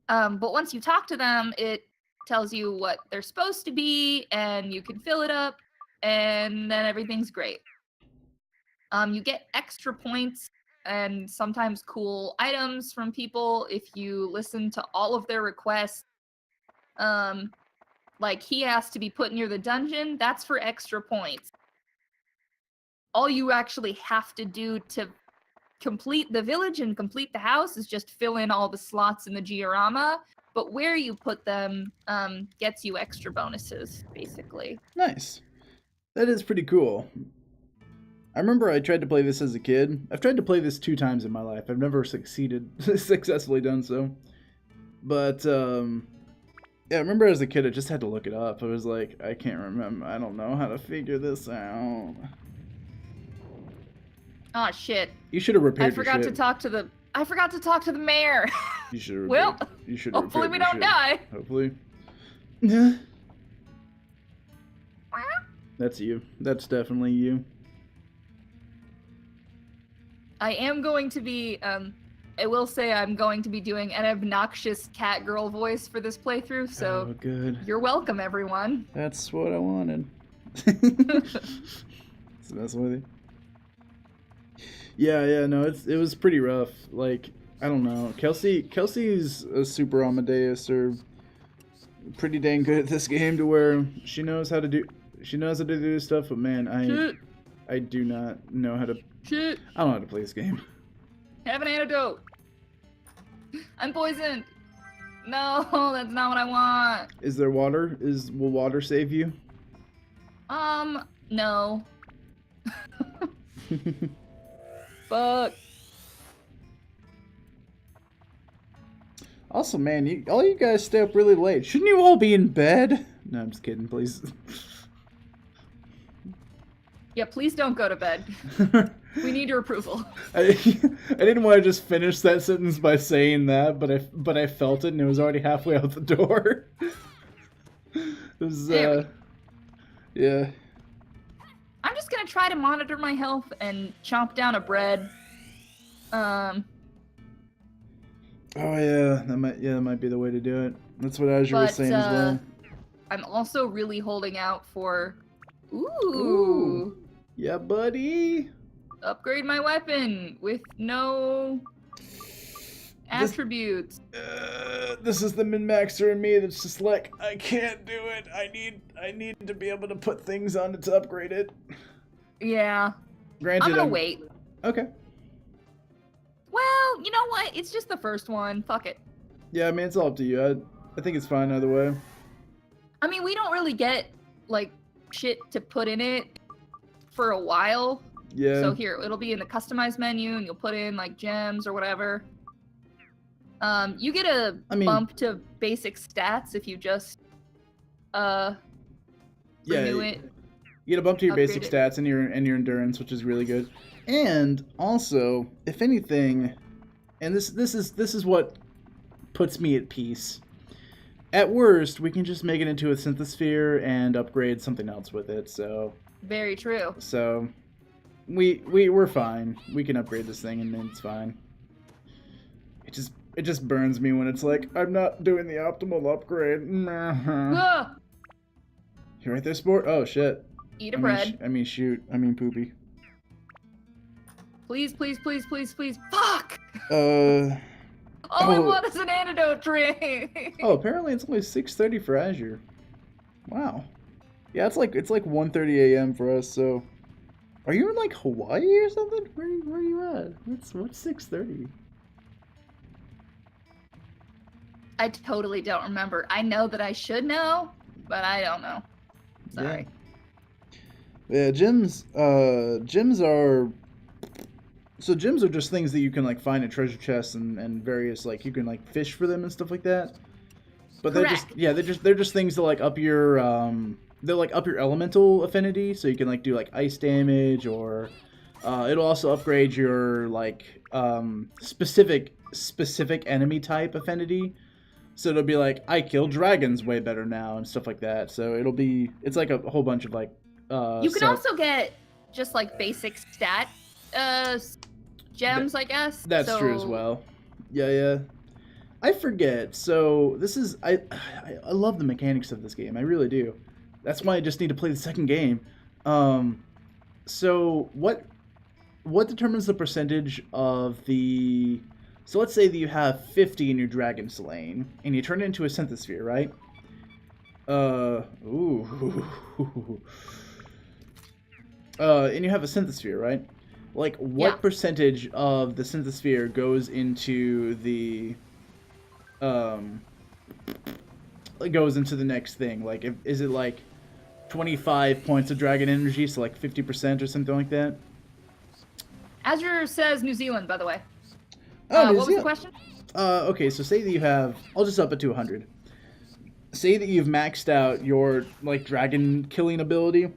But once you talk to them, it tells you what they're supposed to be, and you can fill it up, and then everything's great. You get extra points and sometimes cool items from people if you listen to all of their requests. Like he asked to be put near the dungeon, that's for extra points. All you actually have to do to complete the village and complete the house is just fill in all the slots in the diorama, but where you put them gets you extra bonuses, basically. Nice. That is pretty cool. I remember I tried to play this as a kid. I've tried to play this 2 times in my life. I've never successfully done so. But, yeah, I remember as a kid I just had to look it up. I was like, I can't remember. I don't know how to figure this out. Oh shit. You should have repaired I forgot to talk to the mayor. You should have Well, you should have hopefully we repaired don't your die. shit. Hopefully. Yeah. That's you. That's definitely you. I am going to be, I will say I'm going to be doing an obnoxious cat girl voice for this playthrough, so Oh, good. you're welcome, everyone. That's what I wanted. It's messing with you. Yeah, no, it was pretty rough. Like, I don't know. Kelsey's a super Amadeus, or pretty dang good at this game to where she knows how to do stuff, but man, Shit. I do not know how to. Shit. I don't know how to play this game. Have an antidote. I'm poisoned. No, that's not what I want. Is there water? Will water save you? No. Fuck. Also, man, all you guys stay up really late. Shouldn't you all be in bed? No, I'm just kidding, please. Yeah, please don't go to bed. We need your approval. I didn't want to just finish that sentence by saying that, but I felt it, and it was already halfway out the door. It was, yeah. I'm just gonna try to monitor my health and chomp down a bread. Oh yeah, that might be the way to do it. That's what Azure was saying as well. I'm also really holding out for Ooh. Yeah, buddy. Upgrade my weapon with no attributes. This is the min-maxer in me that's just like, I can't do it. I need to be able to put things on it to upgrade it. Yeah. Granted, I'm gonna wait. Okay. Well, you know what? It's just the first one. Fuck it. Yeah, I mean, it's all up to you. I think it's fine either way. I mean, we don't really get, like, shit to put in it for a while. Yeah. So here, it'll be in the customized menu, and you'll put in, like, gems or whatever. You get a bump to basic stats if you just, renew it. You get a bump to your basic Upgrade stats and your endurance, which is really good. And also, if anything, and this is what puts me at peace. At worst, we can just make it into a synthesphere and upgrade something else with it. So Very true. So we're fine. We can upgrade this thing and then it's fine. It just burns me when it's like, I'm not doing the optimal upgrade. Ah! You right there, sport? Oh shit. Eat a bread. Shoot. I mean poopy. Please, please, please, please, please. Fuck! Uh. All I Oh. want is an antidote drink. Oh, apparently it's only 6:30 for Azure. Wow. Yeah, it's like 1:30 a.m. for us. So, are you in like Hawaii or something? Where are you at? What's 6:30? I totally don't remember. I know that I should know, but I don't know. Sorry. Yeah, gyms are. So gyms are just things that you can like find in treasure chests and various like you can like fish for them and stuff like that. But Correct. they're just things to like up your they'll like up your elemental affinity, so you can like do like ice damage, or it'll also upgrade your like specific enemy type affinity. So it'll be like I kill dragons way better now and stuff like that. So it's like a whole bunch of like You can also get just like basic stat gems, I guess. That's true as well. Yeah. I forget. So this is I love the mechanics of this game. I really do. That's why I just need to play the second game. So what determines the percentage of the? So let's say that you have 50 in your dragon slaying, and you turn it into a synthesphere, right? And you have a synthesphere, right? Like, what percentage of the synthesphere goes into the next thing? Like, is it like 25 points of dragon energy, so like 50% or something like that? Azure says New Zealand, by the way. Oh, what was the question? Okay, so say that you have, I'll just up it to 100. Say that you've maxed out your like dragon killing ability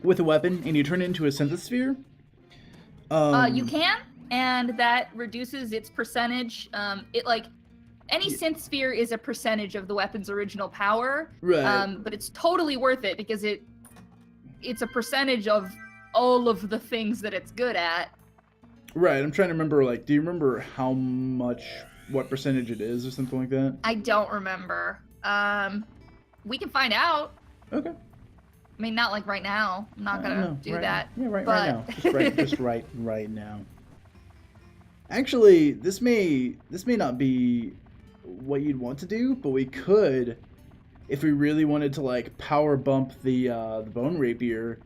with a weapon, and you turn it into a synthesphere. You can, and that reduces its percentage. It like any synth sphere is a percentage of the weapon's original power. Right. But it's totally worth it because it's a percentage of all of the things that it's good at. Right. I'm trying to remember. Like, do you remember what percentage it is, or something like that? I don't remember. We can find out. Okay. I mean, not like right now. I'm not gonna do that. Yeah, right but... now. Just right now. Actually, this may not be what you'd want to do, but we could, if we really wanted to like power bump the bone rapier,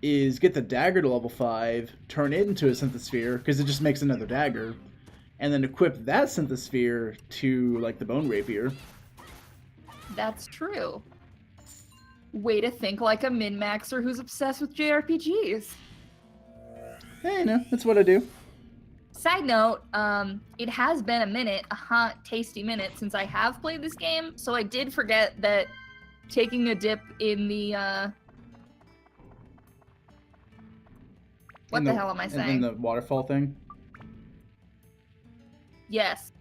is get the dagger to level 5, turn it into a synthesphere because it just makes another dagger, and then equip that synthesphere to like the bone rapier. That's true. Way to think like a min-maxer who's obsessed with JRPGs. Hey, no, that's what I do. Side note, it has been a minute, a hot, tasty minute since I have played this game, so I did forget that taking a dip in the, What the hell am I saying? In the waterfall thing? Yes.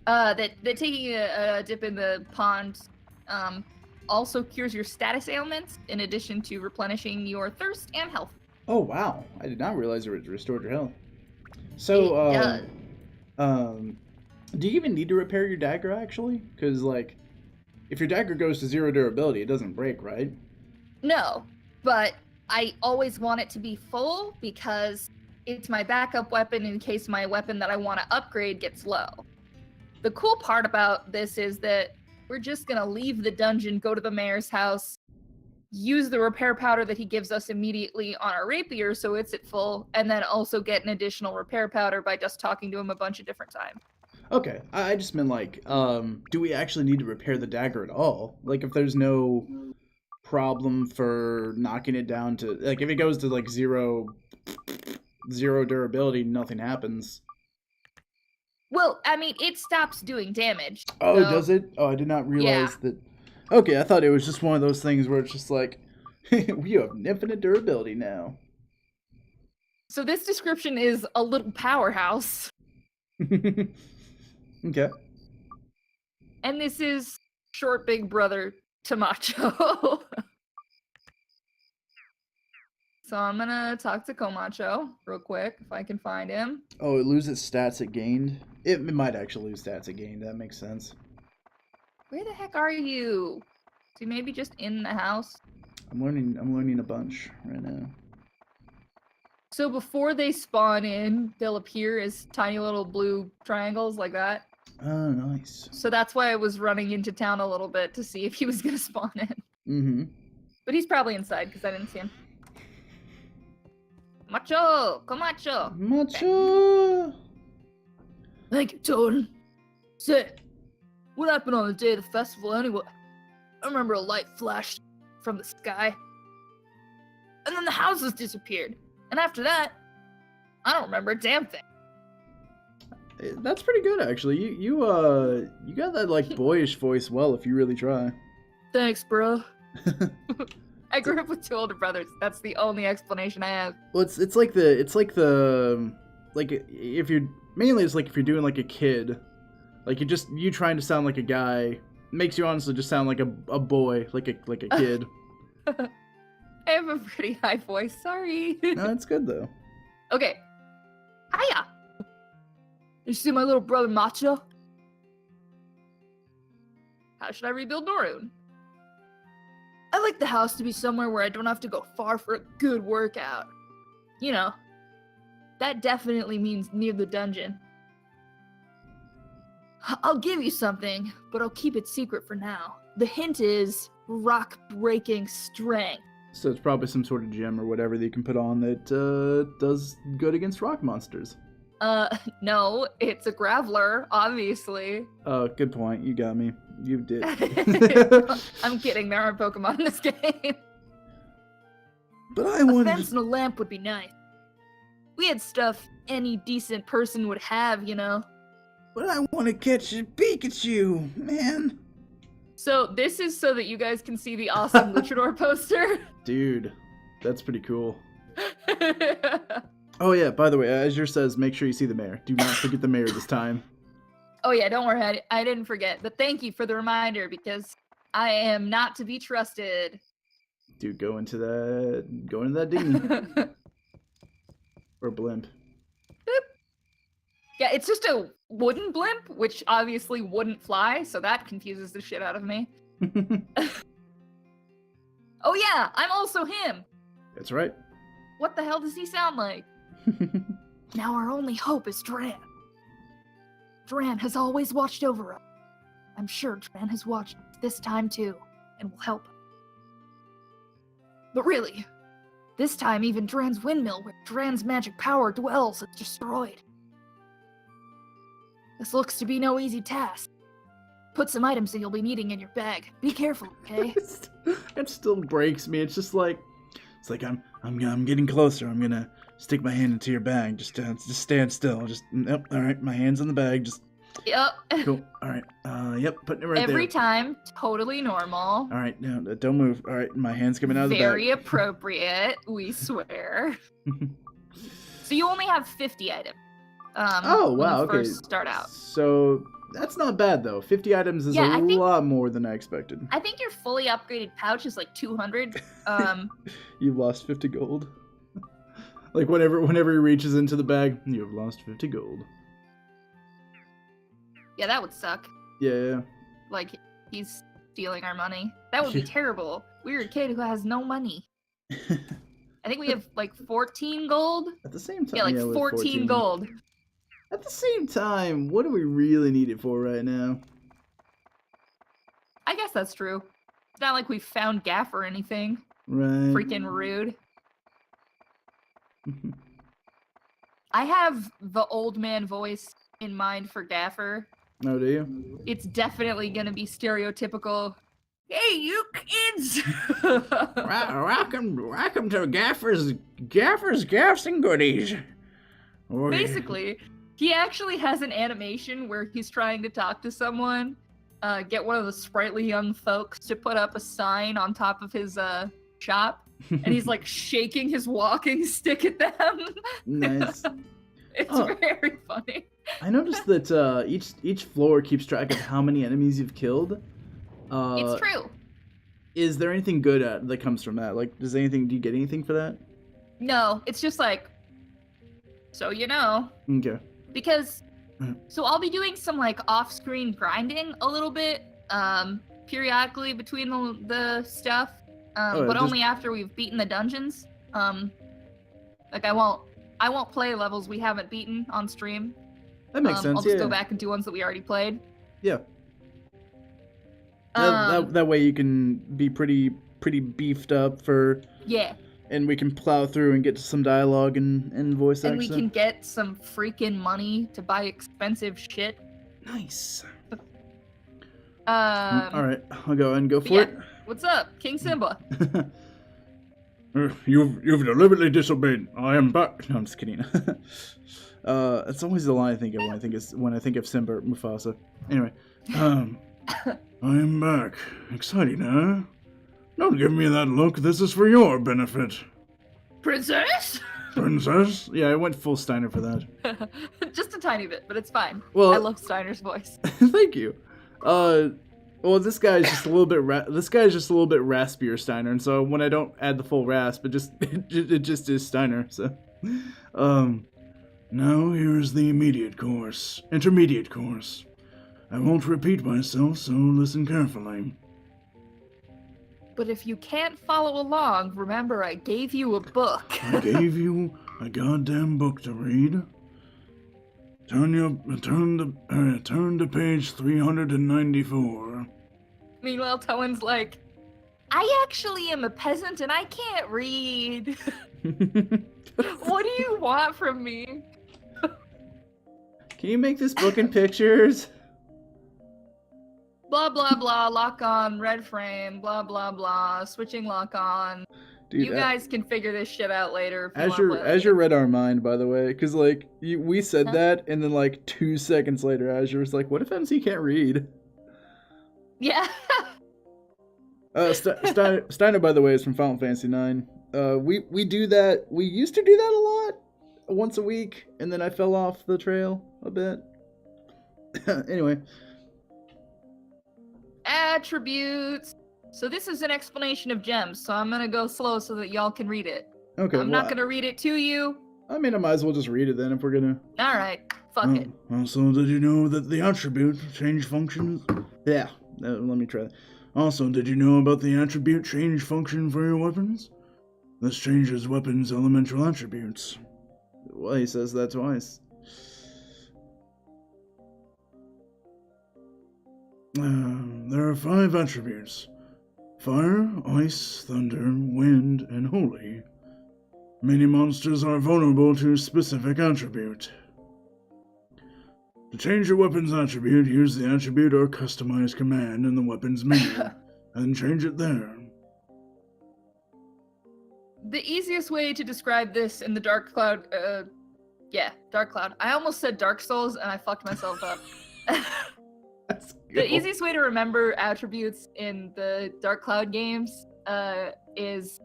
That taking a dip in the pond also cures your status ailments in addition to replenishing your thirst and health. Oh wow! I did not realize it restored your health. So, It does. Do you even need to repair your dagger actually? Because like, if your dagger goes to 0 durability, it doesn't break, right? No, but I always want it to be full because it's my backup weapon in case my weapon that I want to upgrade gets low. The cool part about this is that we're just going to leave the dungeon, go to the mayor's house, use the repair powder that he gives us immediately on our rapier so it's at full, and then also get an additional repair powder by just talking to him a bunch of different times. Okay, I just meant like, do we actually need to repair the dagger at all? Like, if there's no problem for knocking it down to, like, if it goes to like zero durability, nothing happens. Well, I mean, it stops doing damage. Oh, so... does it? Oh, I did not realize that. Okay, I thought it was just one of those things where it's just like, we have infinite durability now. So this description is a little powerhouse. Okay. And this is short big brother Tamacho. So I'm gonna talk to Komacho real quick if I can find him. Oh, it loses stats it gained? It might actually lose stats it gained, that makes sense. Where the heck are you? Is he maybe just in the house? I'm learning a bunch right now. So before they spawn in, they'll appear as tiny little blue triangles like that. Oh, nice. So that's why I was running into town a little bit to see if he was gonna spawn in. Mm-hmm. But he's probably inside because I didn't see him. Macho! Camacho! Macho! Thank you, Toad. Say, what happened on the day of the festival anyway? I remember a light flashed from the sky. And then the houses disappeared. And after that, I don't remember a damn thing. That's pretty good, actually. You got that, like, boyish voice well if you really try. Thanks, bro. I grew up with 2 older brothers. That's the only explanation I have. Well, it's like if you're mainly it's like if you're doing like a kid, like you trying to sound like a guy makes you honestly just sound like a boy, like a kid. I have a pretty high voice. Sorry. No, it's good though. Okay. Hiya. You see my little brother Macho? How should I rebuild Norun? I like the house to be somewhere where I don't have to go far for a good workout. You know, that definitely means near the dungeon. I'll give you something, but I'll keep it secret for now. The hint is rock-breaking strength. So it's probably some sort of gem or whatever that you can put on that does good against rock monsters. No, it's a Graveler, obviously. Oh, good point. You got me. You did. I'm kidding, there aren't Pokemon in this game. But I A wanted fence and a lamp would be nice. We had stuff any decent person would have, you know. But I want to catch a Pikachu, man. So this is so that you guys can see the awesome Luchador poster. Dude, that's pretty cool. Oh yeah, by the way, Azure says make sure you see the mayor. Do not forget the mayor this time. Oh yeah, don't worry, I didn't forget. But thank you for the reminder because I am not to be trusted. Dude, go into that dinghy. Or blimp. Yeah, it's just a wooden blimp, which obviously wouldn't fly, so that confuses the shit out of me. Oh yeah, I'm also him. That's right. What the hell does he sound like? Now our only hope is Dran. Dran has always watched over us. I'm sure Dran has watched us this time too, and will help. But really, this time even Dran's windmill where Dran's magic power dwells is destroyed. This looks to be no easy task. Put some items that you'll be needing in your bag. Be careful, okay? It still breaks me. It's like I'm getting closer. I'm gonna stick my hand into your bag. Just stand still. Yep. All right, my hand's in the bag. Just Yep. cool. All right. Yep. Putting it right there. Every time, totally normal. All right. No, don't move. All right, my hand's coming out of the bag. Very appropriate, we swear. So you only have 50 items. Oh wow. When you Okay. first start out. So that's not bad though. 50 items is Yeah, I think- lot more than I expected. I think your fully upgraded pouch is like 200. You've lost 50 gold. Like whenever he reaches into the bag, you have lost 50 gold. Yeah, that would suck. Yeah. Like, he's stealing our money. That would be terrible. We're a kid who has no money. I think we have like 14 gold. At the same time, Yeah, like we have 14 gold. At the same time, what do we really need it for right now? I guess that's true. It's not like we found Gaff or anything. Right. Freaking rude. I have the old man voice in mind for Gaffer. Oh, do you? It's definitely gonna be stereotypical. Hey, you kids! Welcome to Gaffer's Gaffs and Goodies. Basically, he actually has an animation where he's trying to talk to someone, get one of the sprightly young folks to put up a sign on top of his shop, and he's like shaking his walking stick at them. Nice. It's Oh. very funny. I noticed that each floor keeps track of how many enemies you've killed. It's true. Is there anything good that comes from that? Like, do you get anything for that? No, it's just like, so you know. Okay. Because, Mhm. so I'll be doing some like off-screen grinding a little bit, periodically between the stuff, Oh, but just- only after we've beaten the dungeons. Like I won't play levels we haven't beaten on stream. That makes sense. I'll just yeah. go back and do ones that we already played. Yeah. That way you can be pretty beefed up for, Yeah. and we can plow through and get to some dialogue and voice And acting. we can get some freaking money to buy expensive shit. Nice. Um, All right, I'll go ahead and go but for yeah. it. What's up, King Simba? You've deliberately disobeyed. I am back. No, I'm just kidding. It's always the line I think of when I think of Simba or Mufasa. Anyway, I am back. Exciting, huh? Don't give me that look. This is for your benefit. Princess? Princess? yeah, I went full Steiner for that. Just a tiny bit, but it's fine. Well- I love Steiner's voice. Thank you. Well, this guy's just a little bit raspier Steiner, and so when I don't add the full rasp, it just is Steiner. So, Now here's the intermediate course. I won't repeat myself, so listen carefully. But if you can't follow along, remember I gave you a book. I gave you a goddamn book to read. Turn to page 394. Meanwhile, Towen's like, I actually am a peasant and I can't read. What do you want from me? Can you make this book in pictures? Blah, blah, blah, lock on, red frame, blah, blah, blah, switching lock on. Dude, You guys can figure this shit out later. If you want to Azure read our mind, by the way, because like we said Huh? that, and then like 2 seconds later, Azure was like, "What if MC can't read?" Yeah. Steiner, by the way, is from Final Fantasy IX. We do that. We used to do that a lot, once a week, and then I fell off the trail a bit. Anyway, Attributes. So this is an explanation of gems, so I'm gonna go slow so that y'all can read it. okay. I'm well, not gonna read it to you. I mean, I might as well just read it then if we're gonna. Alright, fuck it. Also, did you know that the attribute change functions? Yeah. Let me try that. Also, did you know about the attribute change function for your weapons? This changes weapons' elemental attributes. Well, he says that twice. There are 5 attributes: fire, ice, thunder, wind, and holy. Many monsters are vulnerable to specific attribute. To change your weapon's attribute, use the attribute or customize command in the weapon's menu, and change it there. The easiest way to describe this in the Dark Cloud, Dark Cloud. I almost said Dark Souls and I fucked myself up. That's The good. easiest way to remember attributes in the Dark Cloud games is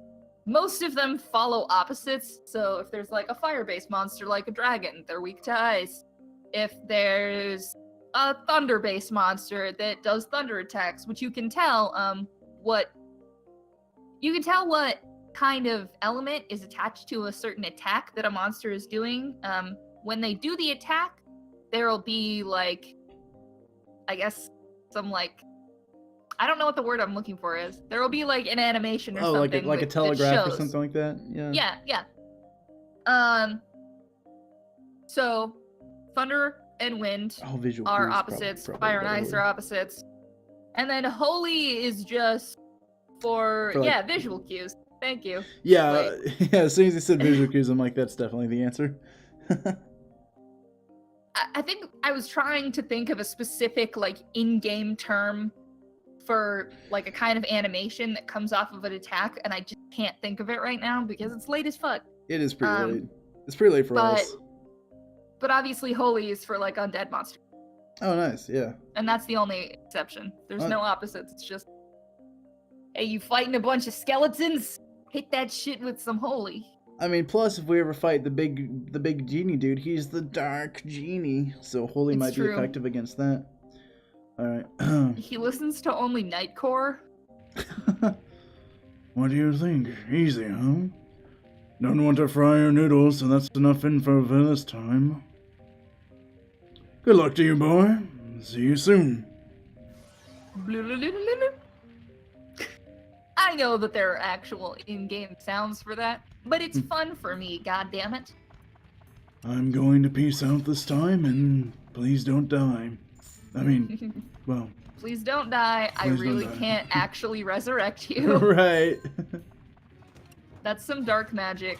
most of them follow opposites. So if there's like a fire-based monster like a dragon, they're weak to ice. If there's a thunder-based monster that does thunder attacks, which you can tell what kind of element is attached to a certain attack that a monster is doing. When they do the attack, there'll be like, I guess, some like, I don't know what the word I'm looking for is. There will be like an animation or something. like a that telegraph or shows. something like that. Yeah. Yeah. So thunder and wind Oh, visual are cues, opposites. probably Fire and a better ice word. are opposites. And then holy is just for For, like- visual cues. Thank you. Yeah, yeah. As soon as he said visual cues, I'm like, that's definitely the answer. I think I was trying to think of a specific like in-game term for like a kind of animation that comes off of an attack, and I just can't think of it right now because it's late as fuck. It is pretty late. It's pretty late for but- us. But obviously holy is for like undead monsters. Oh, nice. Yeah. And that's the only exception. There's Uh, no opposites. It's just, hey, you fighting a bunch of skeletons? Hit that shit with some holy. I mean, plus if we ever fight the big genie dude, he's the dark genie, so holy It's might true. be effective against that. All right. He listens to only Nightcore. What do you think? Easy, huh? Don't want to fry your noodles, so that's enough info for this time. Good luck to you, boy. See you soon. I I know that there are actual in-game sounds for that, but it's fun for me, God damn it. I'm going to peace out this time, and please don't die. I mean, well, Please don't die. I Please don't really die. can't actually resurrect you. Right. That's some dark magic.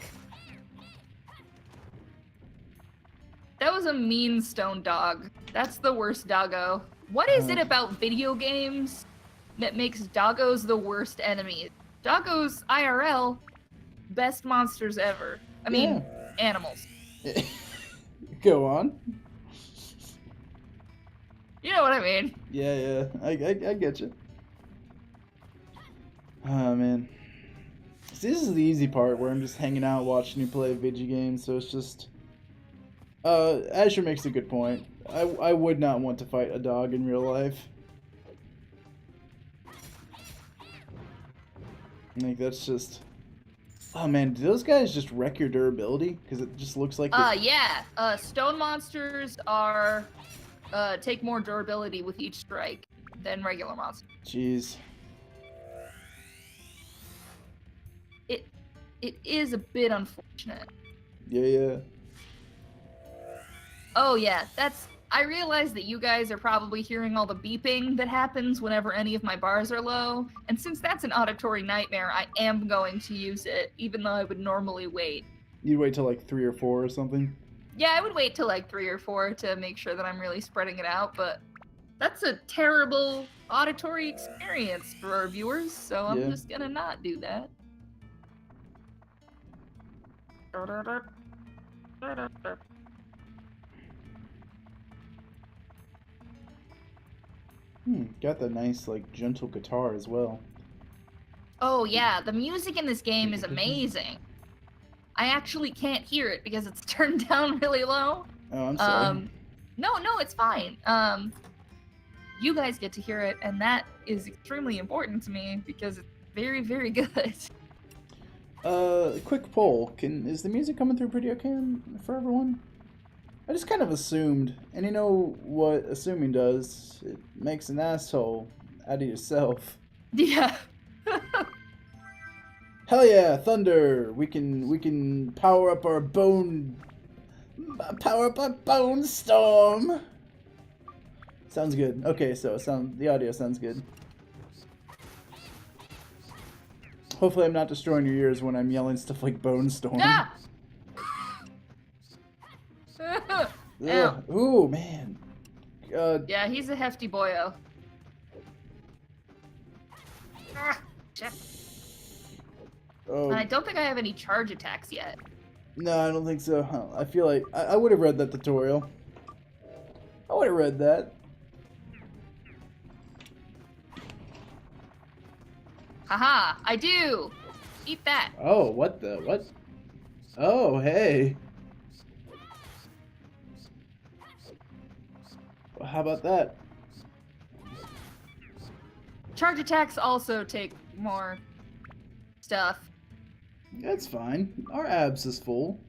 That was a mean stone dog. That's the worst doggo. What is it about video games that makes doggos the worst enemies? Doggos, IRL, best monsters ever. I mean, animals. Go on. You know what I mean. Yeah, I get you. Oh, man. See, this is the easy part where I'm just hanging out watching you play video games, so it's just... Azure makes a good point. I would not want to fight a dog in real life. Like, that's just... Oh, man, do those guys just wreck your durability? Because it just looks like... Yeah. Stone monsters are... take more durability with each strike than regular monsters. Jeez. It is a bit unfortunate. Yeah. Oh yeah, I realize that you guys are probably hearing all the beeping that happens whenever any of my bars are low, and since that's an auditory nightmare, I am going to use it, even though I would normally wait. You'd wait till like 3 or 4 or something? Yeah, I would wait till like 3 or 4 to make sure that I'm really spreading it out, but that's a terrible auditory experience for our viewers, so I'm just gonna not do that. Got the nice, like, gentle guitar as well. Oh yeah, the music in this game is amazing. I actually can't hear it because it's turned down really low. Oh, I'm sorry. No, it's fine. You guys get to hear it, and that is extremely important to me because it's very, very good. Quick poll. Is the music coming through pretty okay for everyone? I just kind of assumed, and you know what assuming does? It makes an asshole out of yourself. Yeah. Hell yeah, thunder! We can power up our bone storm. Sounds good. Okay, so the audio sounds good. Hopefully I'm not destroying your ears when I'm yelling stuff like bone storm. Ah! Ugh. Ooh, man. Yeah, he's a hefty boyo. Oh, And I don't think I have any charge attacks yet. no, I don't think so. Huh. I feel like I would have read that tutorial. I would have read that. Haha, I do! Eat that. Oh, what? Oh, hey. How about that? Charge attacks also take more stuff. That's fine. Our abs is full.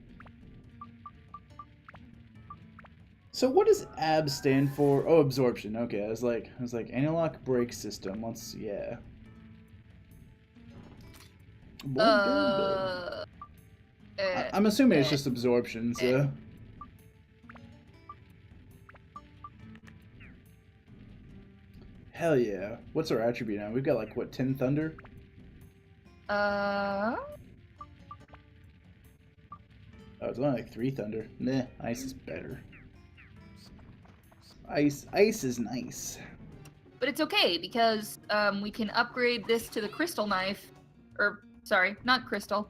So what does abs stand for? Oh, absorption. Okay, I was like anti-lock brake system. Yeah. I'm assuming it's just absorption, so. Hell yeah. What's our attribute now? We've got like, what, 10 thunder? Oh, it's only like 3 thunder. Meh, ice is better. Ice is nice. But it's okay because we can upgrade this to the crystal knife, or sorry, not crystal,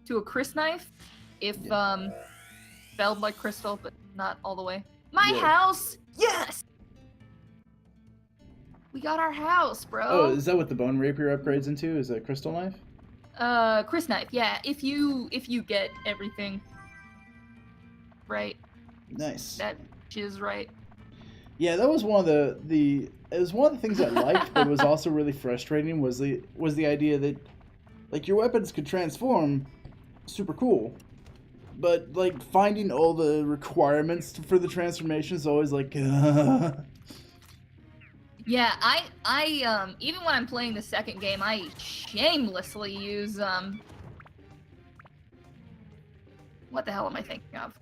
to a Chris knife if spelled like crystal, but not all the way. My house, yes. We got our house, bro. Oh, is that what the bone rapier upgrades into? Is a crystal knife? Chris knife, yeah. If you get everything right. Nice. That is right. Yeah, that was one of the it was one of the things I liked, but it was also really frustrating was the idea that like your weapons could transform, super cool. But like finding all the requirements for the transformation is always like Yeah, I even when I'm playing the second game, I shamelessly use what the hell am I thinking of?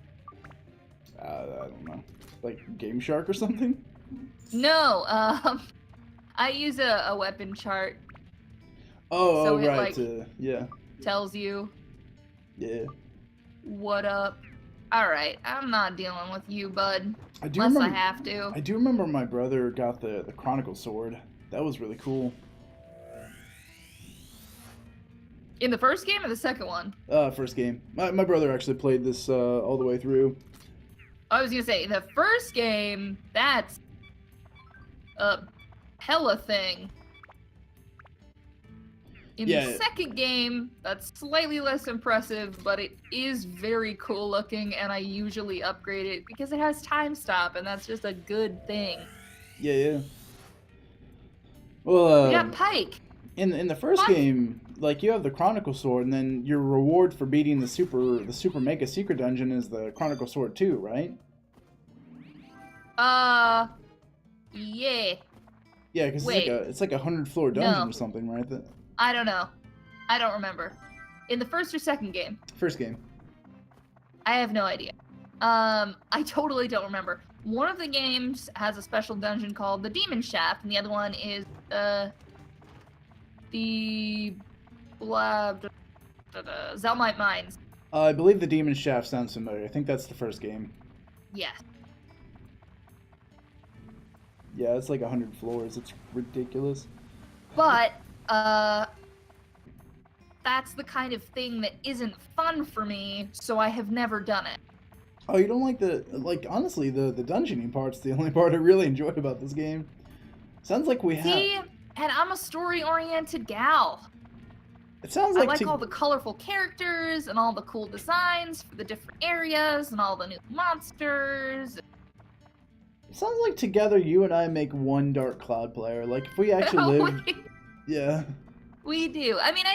I don't know, like Game Shark or something. No, I use a weapon chart. Oh, So oh it, right. like- Yeah, Tells you yeah. what up. All right, I'm not dealing with you, bud. I do Unless remember. I have to. I do remember my brother got the Chronicle Sword. That was really cool. In the first game or the second one? First game. My brother actually played this all the way through. I was gonna say the first game. That's a hella thing. In Yeah. the second game, that's slightly less impressive, but it is very cool looking, and I usually upgrade it because it has time stop, and that's just a good thing. Yeah, yeah. Well, We got Pike. in the first What? game, like you have the Chronicle Sword, and then your reward for beating the super mega secret dungeon is the Chronicle Sword 2, right? Yeah. Yeah, because Wait. it's like a 100 floor dungeon No. or something, right? The I don't know. I don't remember. In the first or second game? first game. I have no idea. I totally don't remember. One of the games has a special dungeon called the Demon Shaft, and the other one is the Zelmite Mines. I believe the Demon Shaft sounds familiar. I think that's the first game. Yes. Yeah, it's like 100 floors. It's ridiculous. But that's the kind of thing that isn't fun for me, so I have never done it. Oh, you don't like honestly the dungeoning part's the only part I really enjoyed about this game. Sounds like we have. See, and I'm a story-oriented gal. It sounds I like like all the colorful characters and all the cool designs for the different areas and all the new monsters. It sounds like together you and I make one Dark Cloud player. Like if we actually lived, yeah. We do. I mean,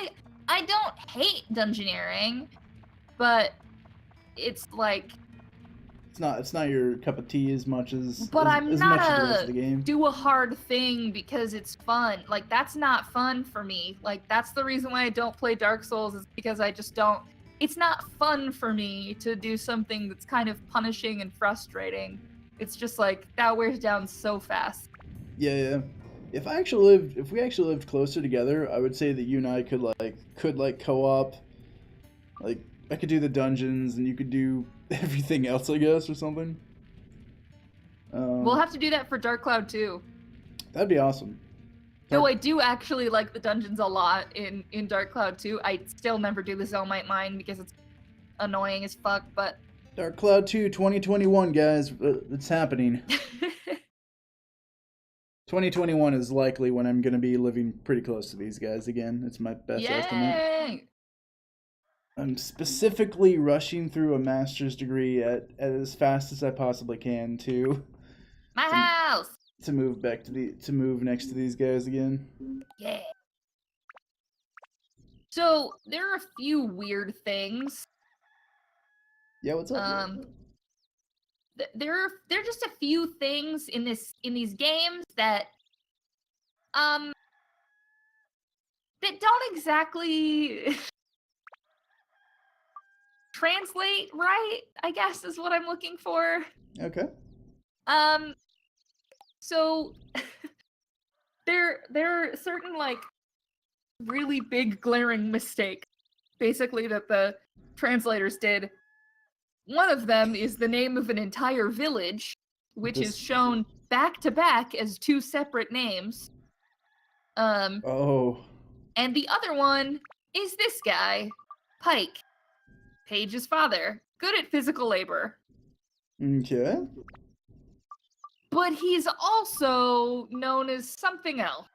I don't hate dungeoneering, but it's like It's not your cup of tea as much as But I'm as not much as the a rest of the game. do a hard thing because it's fun. Like that's not fun for me. Like that's the reason why I don't play Dark Souls is because I just don't. It's not fun for me to do something that's kind of punishing and frustrating. It's just like that wears down so fast. Yeah, yeah. If we actually lived closer together, I would say that you and I could co-op. Like I could do the dungeons and you could do everything else, I guess, or something. We'll have to do that for Dark Cloud too. That'd be awesome. Though I do actually like the dungeons a lot in Dark Cloud 2. I still never do the Zelmite Mine because it's annoying as fuck, but Dark Cloud 2 2021, guys. It's happening. 2021 is likely when I'm going to be living pretty close to these guys again. It's my best estimate. yay! I'm specifically rushing through a master's degree at as fast as I possibly can to My house! move next to these guys again. Yeah. So there are a few weird things. Yeah, what's up? There are just a few things in these games that that don't exactly translate right, I guess is what I'm looking for. Okay. So there are certain like really big glaring mistakes basically that the translators did. One of them is the name of an entire village, which is shown back to back as two separate names. Oh. And the other one is this guy, Pike, Paige's father, good at physical labor. Okay. But he's also known as something else.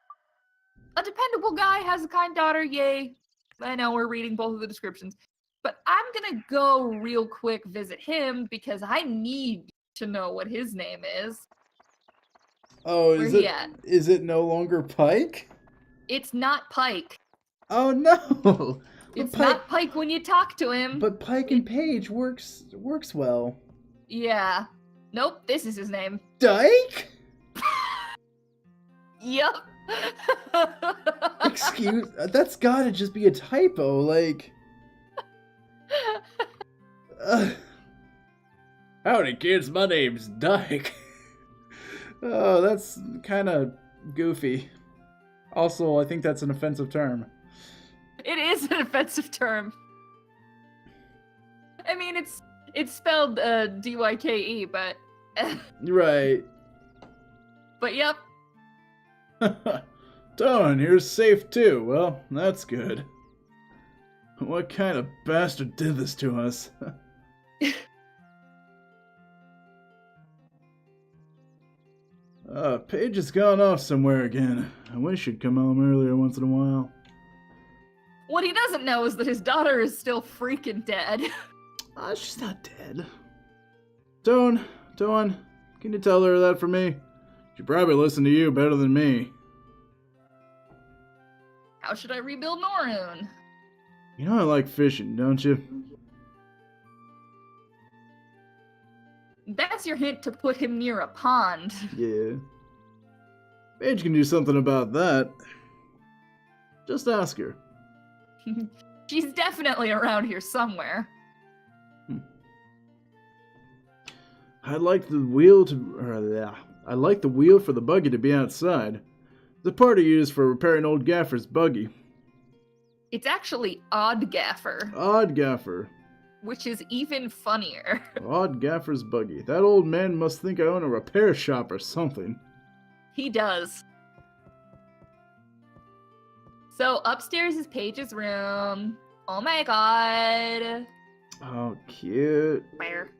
A dependable guy, has a kind daughter, yay. I know we're reading both of the descriptions. But I'm gonna go real quick visit him because I need to know what his name is. Oh, Where he at? Is it no longer Pike? It's not Pike. Oh no. It's not Pike when you talk to him. But Pike and Paige works well. Yeah. Nope, this is his name. Dyke? Yep. Excuse, that's gotta just be a typo, like. Howdy, kids. My name's Dyke. Oh, that's kind of goofy. Also, I think that's an offensive term. It is an offensive term. I mean, it's spelled D-Y-K-E, but Right. but yep. Darn, you're safe too. Well, that's good. What kind of bastard did this to us? Paige has gone off somewhere again. I wish she'd come home earlier once in a while. What he doesn't know is that his daughter is still freaking dead. She's not dead. Dawn, can you tell her that for me? She probably listen to you better than me. How should I rebuild Norun? You know I like fishing, don't you? That's your hint to put him near a pond. Yeah. Paige can do something about that. Just ask her. She's definitely around here somewhere. I'd like the wheel I'd like the wheel for the buggy to be outside. The part I use for repairing old Gaffer's buggy. It's actually Odd Gaffer, Odd Gaffer. which is even funnier. Odd Gaffer's buggy. That old man must think I own a repair shop or something. He does. So upstairs is Paige's room. Oh my god. Oh, cute. Bear.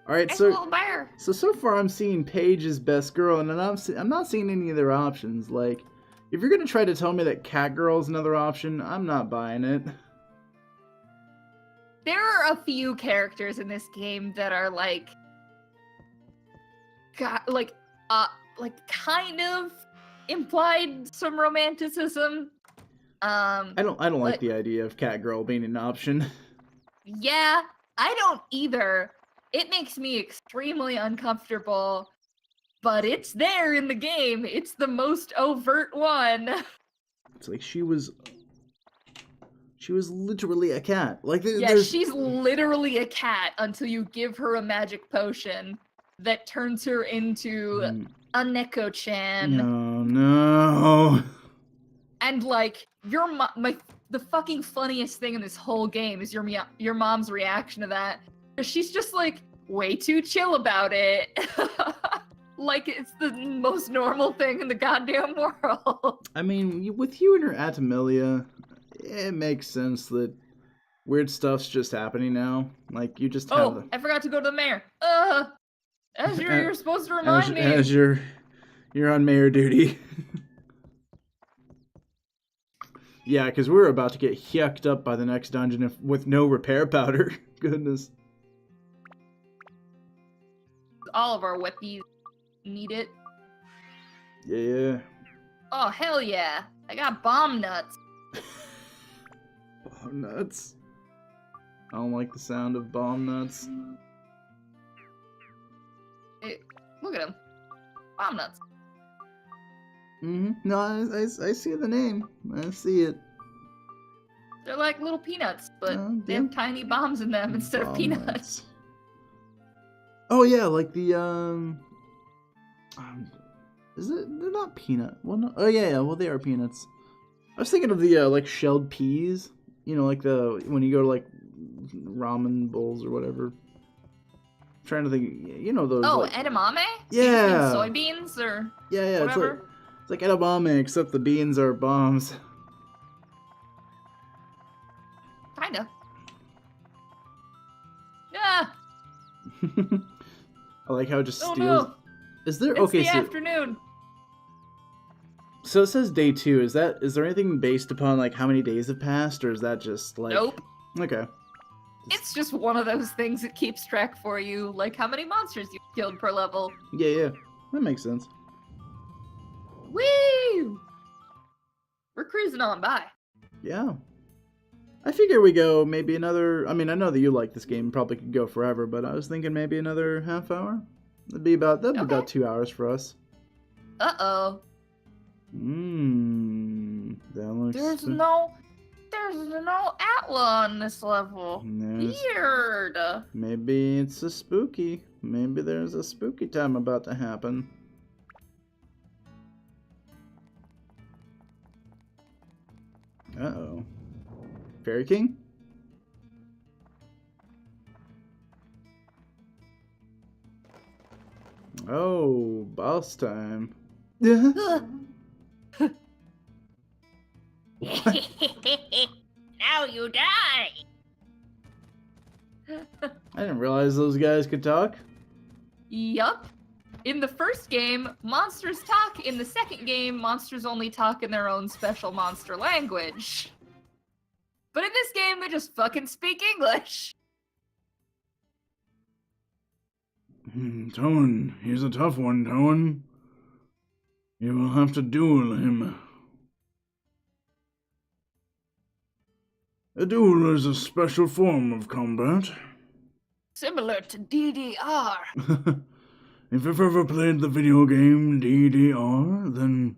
Alright, Nice so little bear. so far I'm seeing Paige as best girl, and I'm not seeing any other options. Like, if you're gonna try to tell me that Catgirl's another option, I'm not buying it. There are a few characters in this game that are like kind of implied some romanticism. I don't like But- the idea of Catgirl being an option. Yeah, I don't either. It makes me extremely uncomfortable, but it's there in the game. It's the most overt one. It's like she was literally a cat. Like Yeah, there's she's literally a cat until you give her a magic potion that turns her into a Neko-chan. No. And like the fucking funniest thing in this whole game is your mom's reaction to that. She's just like way too chill about it. Like it's the most normal thing in the goddamn world. I mean, with you and her Atamilia, it makes sense that weird stuff's just happening now. Like you just have Oh, I forgot to go to the mayor. Ezra, you're supposed to remind me. as you're on mayor duty. Yeah, because we're about to get yucked up by the next dungeon with no repair powder. Goodness. All of our whippies need it. Yeah. Oh, hell yeah. I got bomb nuts. Bomb nuts. I don't like the sound of bomb nuts. Look at him. Bomb nuts. No, I see the name. I see it. They're like little peanuts, but Oh, they have tiny bombs in them instead of Bomb peanuts. nuts. Oh yeah, like the is it? They're not peanut. Well, no. Oh yeah. Well, they are peanuts. I was thinking of the like shelled peas. You know, like the when you go to like ramen bowls or whatever. I'm trying to think. You know those. Oh, like, edamame? Yeah. So you mean soybeans or yeah. whatever? It's like edamame, except the beans are bombs. Kinda. Yeah. I like how it just Oh steals. no. Is there It's okay? the So, afternoon. so it says day 2. Is there anything based upon like how many days have passed, or is that just like? Nope. Okay. It's just one of those things that keeps track for you, like how many monsters you killed per level. Yeah, that makes sense. Woo! We're cruising on by. Yeah. I figure we go maybe another. I mean, I know that you like this game, probably could go forever, but I was thinking maybe another half hour. That'd be about Okay. 2 hours for us. Uh-oh. That looks. There's no Atla on this level. There's- Weird. Maybe it's a spooky. Maybe there's a spooky time about to happen. Uh-oh. Fairy King? Oh, boss time. Now you die. I didn't realize those guys could talk. Yup. In the first game, monsters talk. In the second game, monsters only talk in their own special monster language. But in this game, they just fucking speak English. Toan, he's a tough one, Toan. You will have to duel him. A duel is a special form of combat. Similar to DDR. If you've ever played the video game DDR, then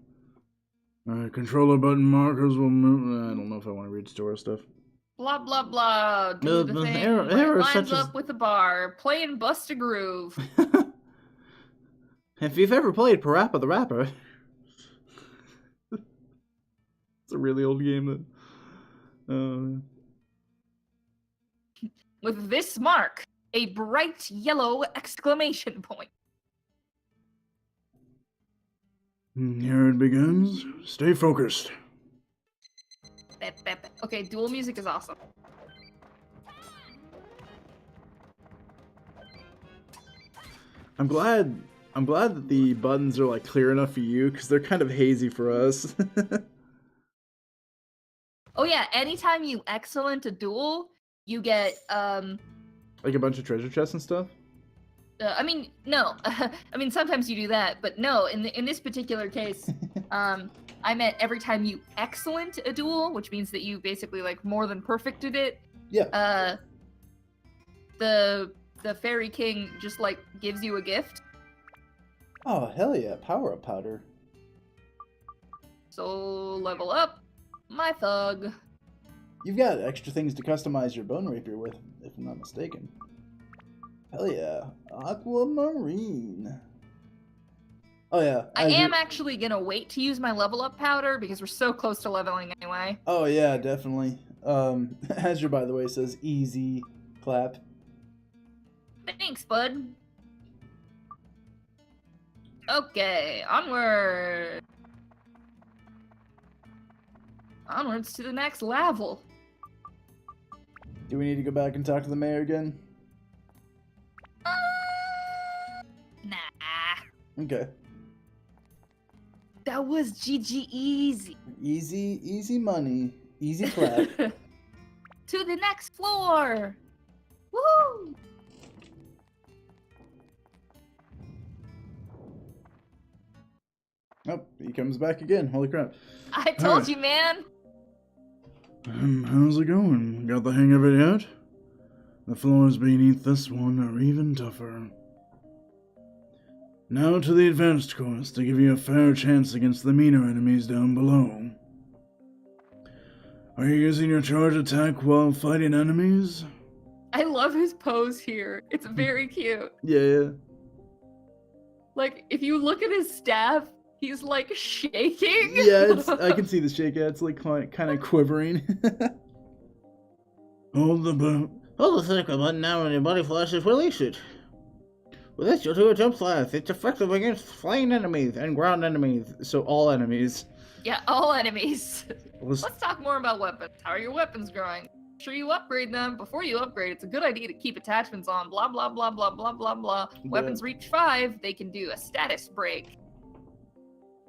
controller button markers will move. I don't know if I want to read story stuff. Blah blah blah. Do the thing. Error Where it is lines such a- up with the bar. Play and bust a groove. If you've ever played Parappa the Rapper, it's a really old game. With this mark, a bright yellow exclamation point. Here it begins. Stay focused. Okay, dual music is awesome. I'm glad that the buttons are like clear enough for you because they're kind of hazy for us. Oh yeah, anytime you excellent a duel, you get Like a bunch of treasure chests and stuff. I mean, no. I mean, sometimes you do that, but no. In this particular case, I meant every time you excellent a duel, which means that you basically like more than perfected it. Yeah. The Fairy King just like gives you a gift. Oh hell yeah! Power up powder. So level up, my thug. You've got extra things to customize your bone rapier with, if I'm not mistaken. Hell yeah, aquamarine. Oh yeah. I am actually gonna wait to use my level up powder because we're so close to leveling anyway. Oh yeah, definitely. Azure, by the way, says easy clap. Thanks, bud. Okay, onward. Onwards to the next level. Do we need to go back and talk to the mayor again? Nah. Okay. That was GG easy. Easy money. Easy clap. To the next floor. Woohoo! Oh, he comes back again. Holy crap. I told you, man. How's it going? Got the hang of it yet? The floors beneath this one are even tougher. Now to the advanced course to give you a fair chance against the meaner enemies down below. Are you using your charge attack while fighting enemies? I love his pose here. It's very cute. Yeah. Like, if you look at his staff, he's like shaking. Yeah, I can see the shake. Yeah, it's like kind of quivering. Hold the circle button now when your body flashes, release it. With this, you'll do a jump slash. It's effective against flying enemies and ground enemies. So all enemies. Yeah, all enemies. Let's- Let's talk more about weapons. How are your weapons growing? Make sure you upgrade them. Before you upgrade, it's a good idea to keep attachments on. Blah, blah, blah, blah, blah, blah, blah. Weapons reach 5, they can do a status break.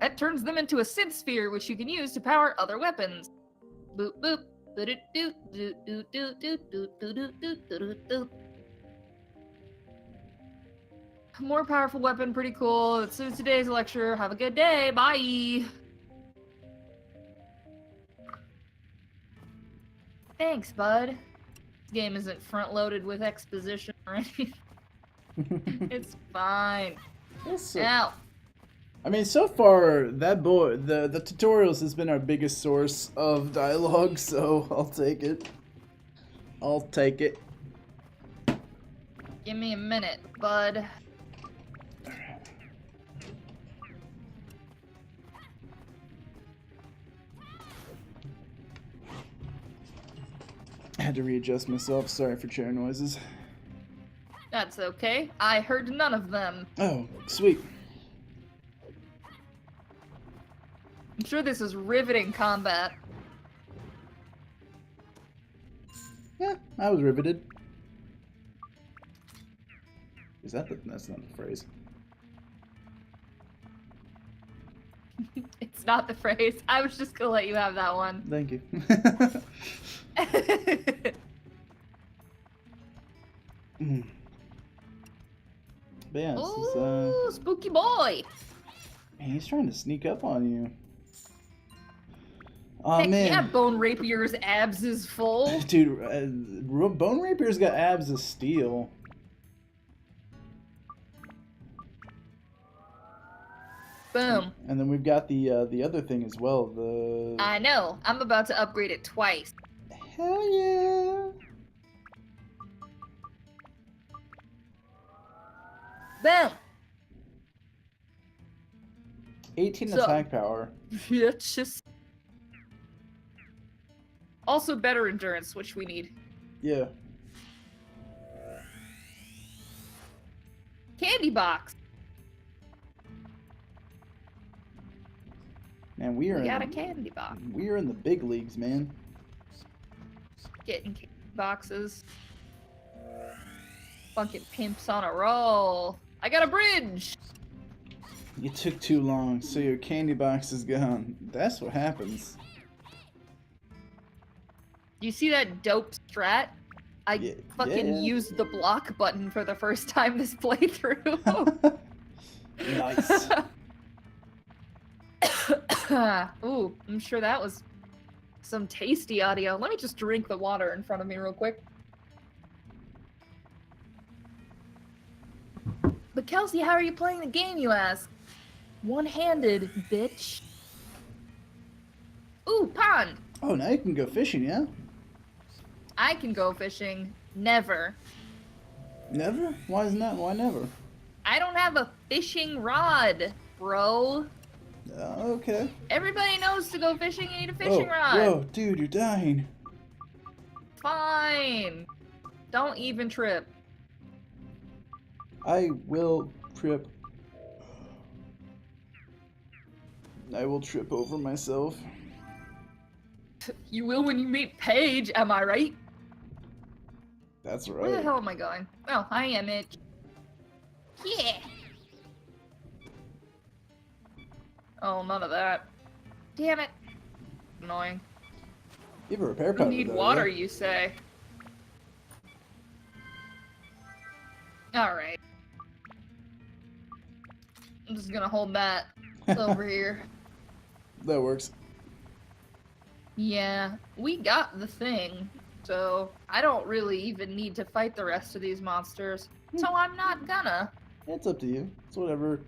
That turns them into a synth sphere, which you can use to power other weapons. Boop, boop. More powerful weapon, pretty cool. That's today's lecture. Have a good day. Bye. Thanks, bud. This game isn't front-loaded with exposition or anything. It's fine. Yes, Now, I mean, so far that boy, the tutorials has been our biggest source of dialogue, so I'll take it. I'll take it. Give me a minute, bud. I had to readjust myself. Sorry for chair noises. That's okay. I heard none of them. Oh, sweet. I'm sure this is riveting combat. Yeah, I was riveted. Is that that's not the phrase. It's not the phrase. I was just gonna let you have that one. Thank you. But yeah, this is, Ooh, spooky boy. man, he's trying to sneak up on you. Oh Heck man, yeah, Bone Rapier's abs is full. dude, Bone Rapier's got abs of steel. Boom. And then we've got the other thing as well. The I know. I'm about to upgrade it twice. hell yeah! Boom. 18 So- attack power. It's just. Also better endurance, which we need. Yeah. Candy box. Man, we are We in got a candy box. we are in the big leagues, man. Getting candy boxes. Fucking pimps on a roll. I got a bridge. You took too long, so your candy box is gone. That's what happens. You see that dope strat? I Yeah, fucking yeah. used the block button for the first time this playthrough. Nice. Ooh, I'm sure that was some tasty audio. Let me just drink the water in front of me real quick. But Kelsey, how are you playing the game, you ask? One-handed, bitch. Ooh, pond. Oh, now you can go fishing, yeah? I can go fishing. Never. Never? Why isn't that? Why never? I don't have a fishing rod, bro. Okay. Everybody knows to go fishing, you need a Oh, fishing rod. whoa, dude, you're dying. Fine. Don't even trip. I will trip. I will trip over myself. You will when you meet Paige, am I right? That's Where the right. hell am I going? Oh, I am it. Yeah. Oh, none of that. Damn it. Annoying. You have a repair You powder. need though, water, yeah? you say. Alright. I'm just gonna hold that over here. That works. Yeah, we got the thing, so I don't really even need to fight the rest of these monsters. So I'm not gonna. It's up to you. It's whatever.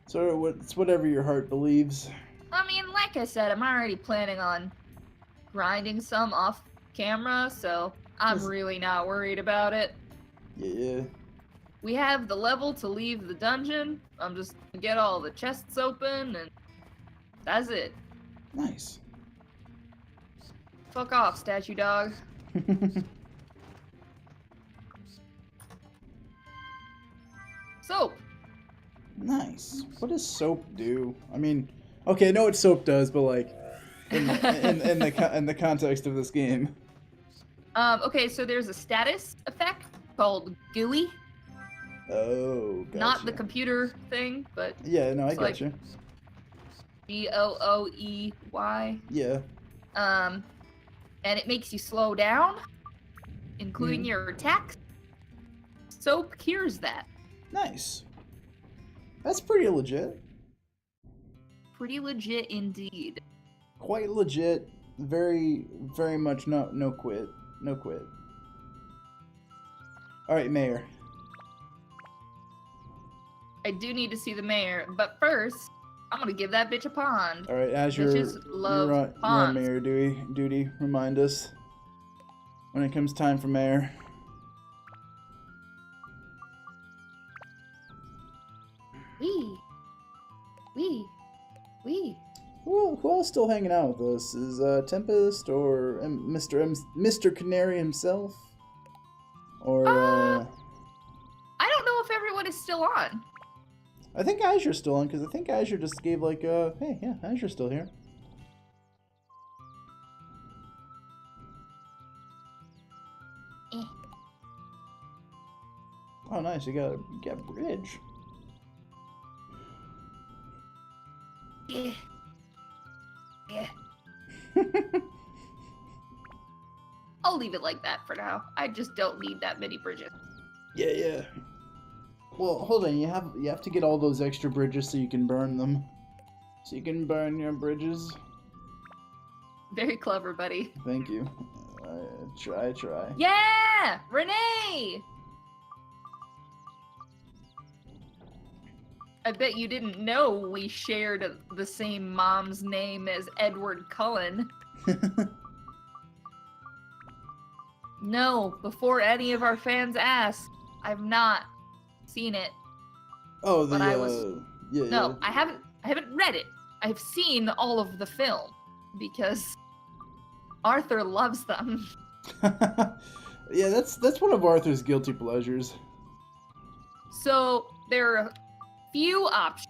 It's whatever your heart believes. I mean, like I said, I'm already planning on grinding some off camera, so I'm Yes. really not worried about it. Yeah. We have the level to leave the dungeon. I'm just gonna get all the chests open, and that's it. Nice. Fuck off, statue dog. Soap. Nice. What does soap do? I mean, okay, I know what soap does, but like, in the context of this game. Okay, so there's a status effect called GUI. Oh, gotcha. Not the computer thing, but Yeah, no, I It's like- gotcha. GOOEY. Yeah. And it makes you slow down, including Mhm. your attacks. Soap cures that. Nice. That's pretty legit. Pretty legit indeed. Quite legit. Very, very much no quit. No quit. Alright, Mayor. I do need to see the mayor, but first, I'm gonna give that bitch a pond. All right, as Bitches love you're on ponds. mayor duty, remind us when it comes time for mayor. Wee. Who else still hanging out with us? Is Tempest or Mr. Canary himself? Or I don't know if everyone is still on. I think Azure's still on because I think Azure just gave like hey, yeah, Azure's still here. Eh. Oh, nice! You got a bridge. Yeah. I'll leave it like that for now. I just don't need that many bridges. Yeah. Well, hold on. You have to get all those extra bridges so you can burn them. So you can burn your bridges. Very clever, buddy. Thank you. Try. Yeah! Renee! I bet you didn't know we shared the same mom's name as Edward Cullen. No, before any of our fans ask, I've not seen it. Oh, But I was- yeah. No, I haven't read it. I've seen all of the film because Arthur loves them. Yeah, that's one of Arthur's guilty pleasures. So there are a few options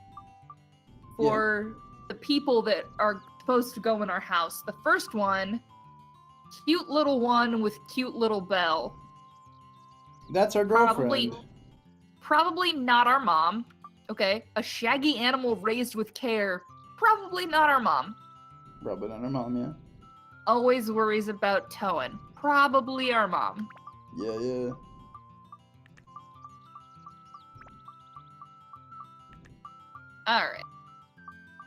for the people that are supposed to go in our house. The first one, cute little one with cute little Belle. That's our girlfriend. Probably not our mom. Okay, a shaggy animal raised with care. Probably not our mom. Probably not our mom, yeah. Always worries about towing. Probably our mom. Yeah. Alright.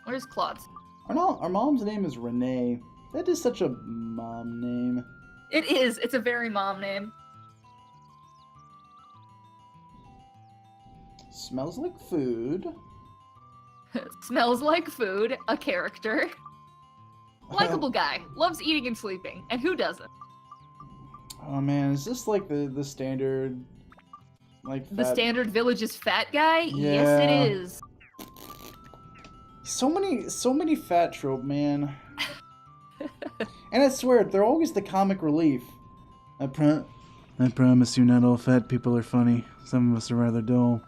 Where's Claude's? Our mom's name is Renee. That is such a mom name. It is. It's a very mom name. Smells like food. Smells like food. A character. Likeable guy. Loves eating and sleeping. And who doesn't? Oh man, is this like the standard, like The fat- standard village's fat guy? Yes, Yeah. it is. So many fat trope, man. And I swear, they're always the comic relief. I promise you, not all fat people are funny. Some of us are rather dull.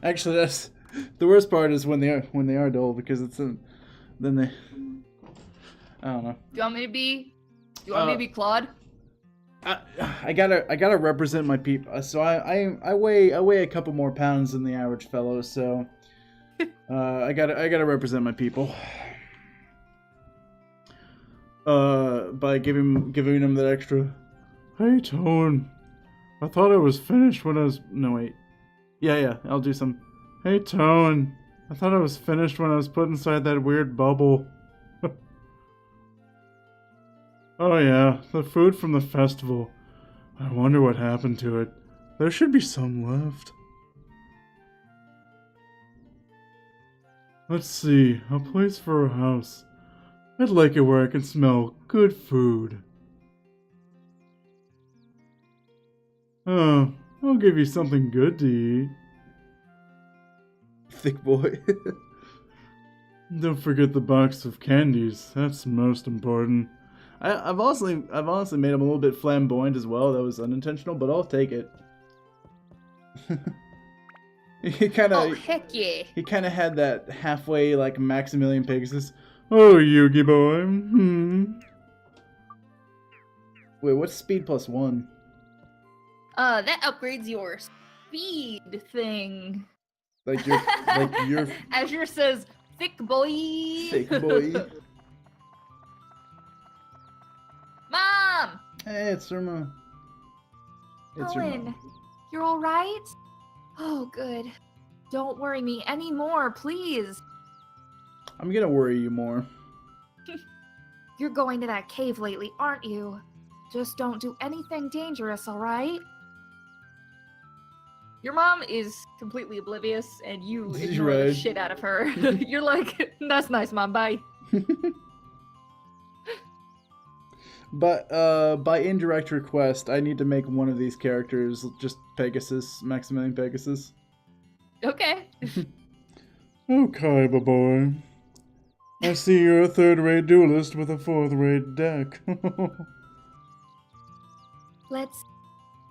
Actually, that's the worst part is when they are dull because then they. I don't know. Do you want me to be? Do you want me to be Claude? I gotta represent my people. So I weigh a couple more pounds than the average fellow. So I gotta represent my people. By giving him that extra. Hey, Tone. I thought I was finished when I was... No, wait. Yeah. I'll do some. Hey, Tone. I thought I was finished when I was put inside that weird bubble. Oh yeah, the food from the festival. I wonder what happened to it. There should be some left. Let's see, a place for a house. I'd like it where I can smell good food. Oh, I'll give you something good to eat. Thick boy. Don't forget the box of candies. That's most important. I've honestly made him a little bit flamboyant as well. That was unintentional, but I'll take it. He kind Oh, of heck yeah. he kind of had that halfway like Maximilian Pegasus. Oh, Yugi boy. Wait, what's speed +1? That upgrades your speed thing. Like your Azure says, thick boy. thick boy. Mom! Hey, it's Irma. It's your Owen, mom. you're all right? Oh, good. Don't worry me anymore, please. I'm gonna worry you more. You're going to that cave lately, aren't you? Just don't do anything dangerous, all right? Your mom is completely oblivious, and you ignore Right. the shit out of her. You're like, that's nice, Mom, bye. But by indirect request, I need to make one of these characters just Pegasus, Maximilian Pegasus. Okay. Okay, boy. I see you're a third-rate duelist with a fourth-rate deck.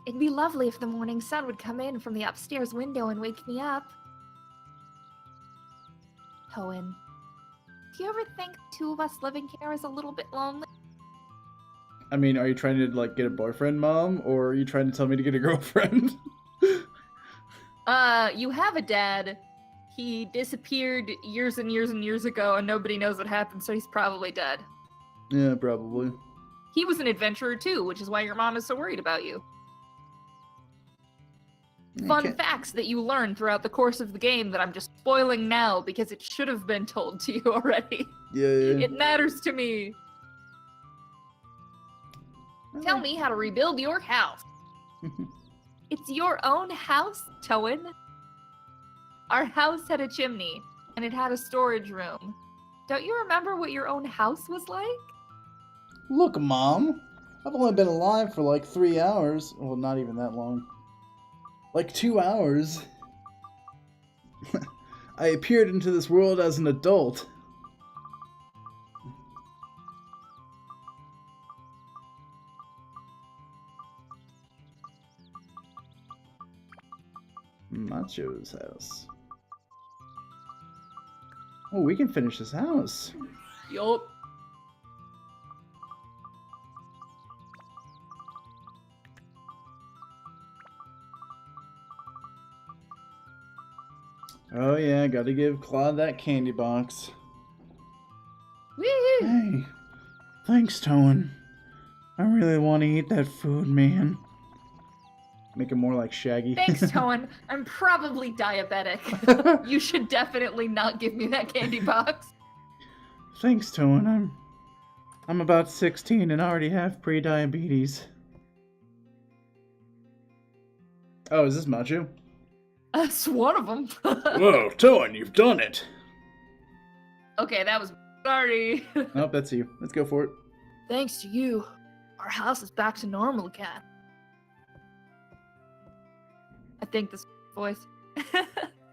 It'd be lovely if the morning sun would come in from the upstairs window and wake me up. Hoenn, do you ever think two of us living here is a little bit lonely? I mean, are you trying to like get a boyfriend, Mom, or are you trying to tell me to get a girlfriend? You have a dad. He disappeared years and years and years ago, and nobody knows what happened, so he's probably dead. Yeah, probably. He was an adventurer too, which is why your mom is so worried about you. Fun Okay. facts that you learn throughout the course of the game that I'm just spoiling now because it should have been told to you already. Yeah. It matters to me. Tell me how to rebuild your house. It's your own house, Toen. Our house had a chimney, and it had a storage room. Don't you remember what your own house was like? Look, Mom. I've only been alive for like 3 hours. Well, not even that long. Like 2 hours. I appeared into this world as an adult. Macho's house. Oh, we can finish this house. Yup. Oh yeah, gotta give Claude that candy box. Woo! Hey, thanks, Toen. I really want to eat that food, man. Make it more like Shaggy. Thanks, Toen. I'm probably diabetic. You should definitely not give me that candy box. Thanks, Toen. I'm about 16 and already have pre-diabetes. Oh, is this Macho? That's one of them. Whoa, Toen, you've done it. Okay, that was sorry. Oh, that's you. Let's go for it. Thanks to you, our house is back to normal again. I think this voice.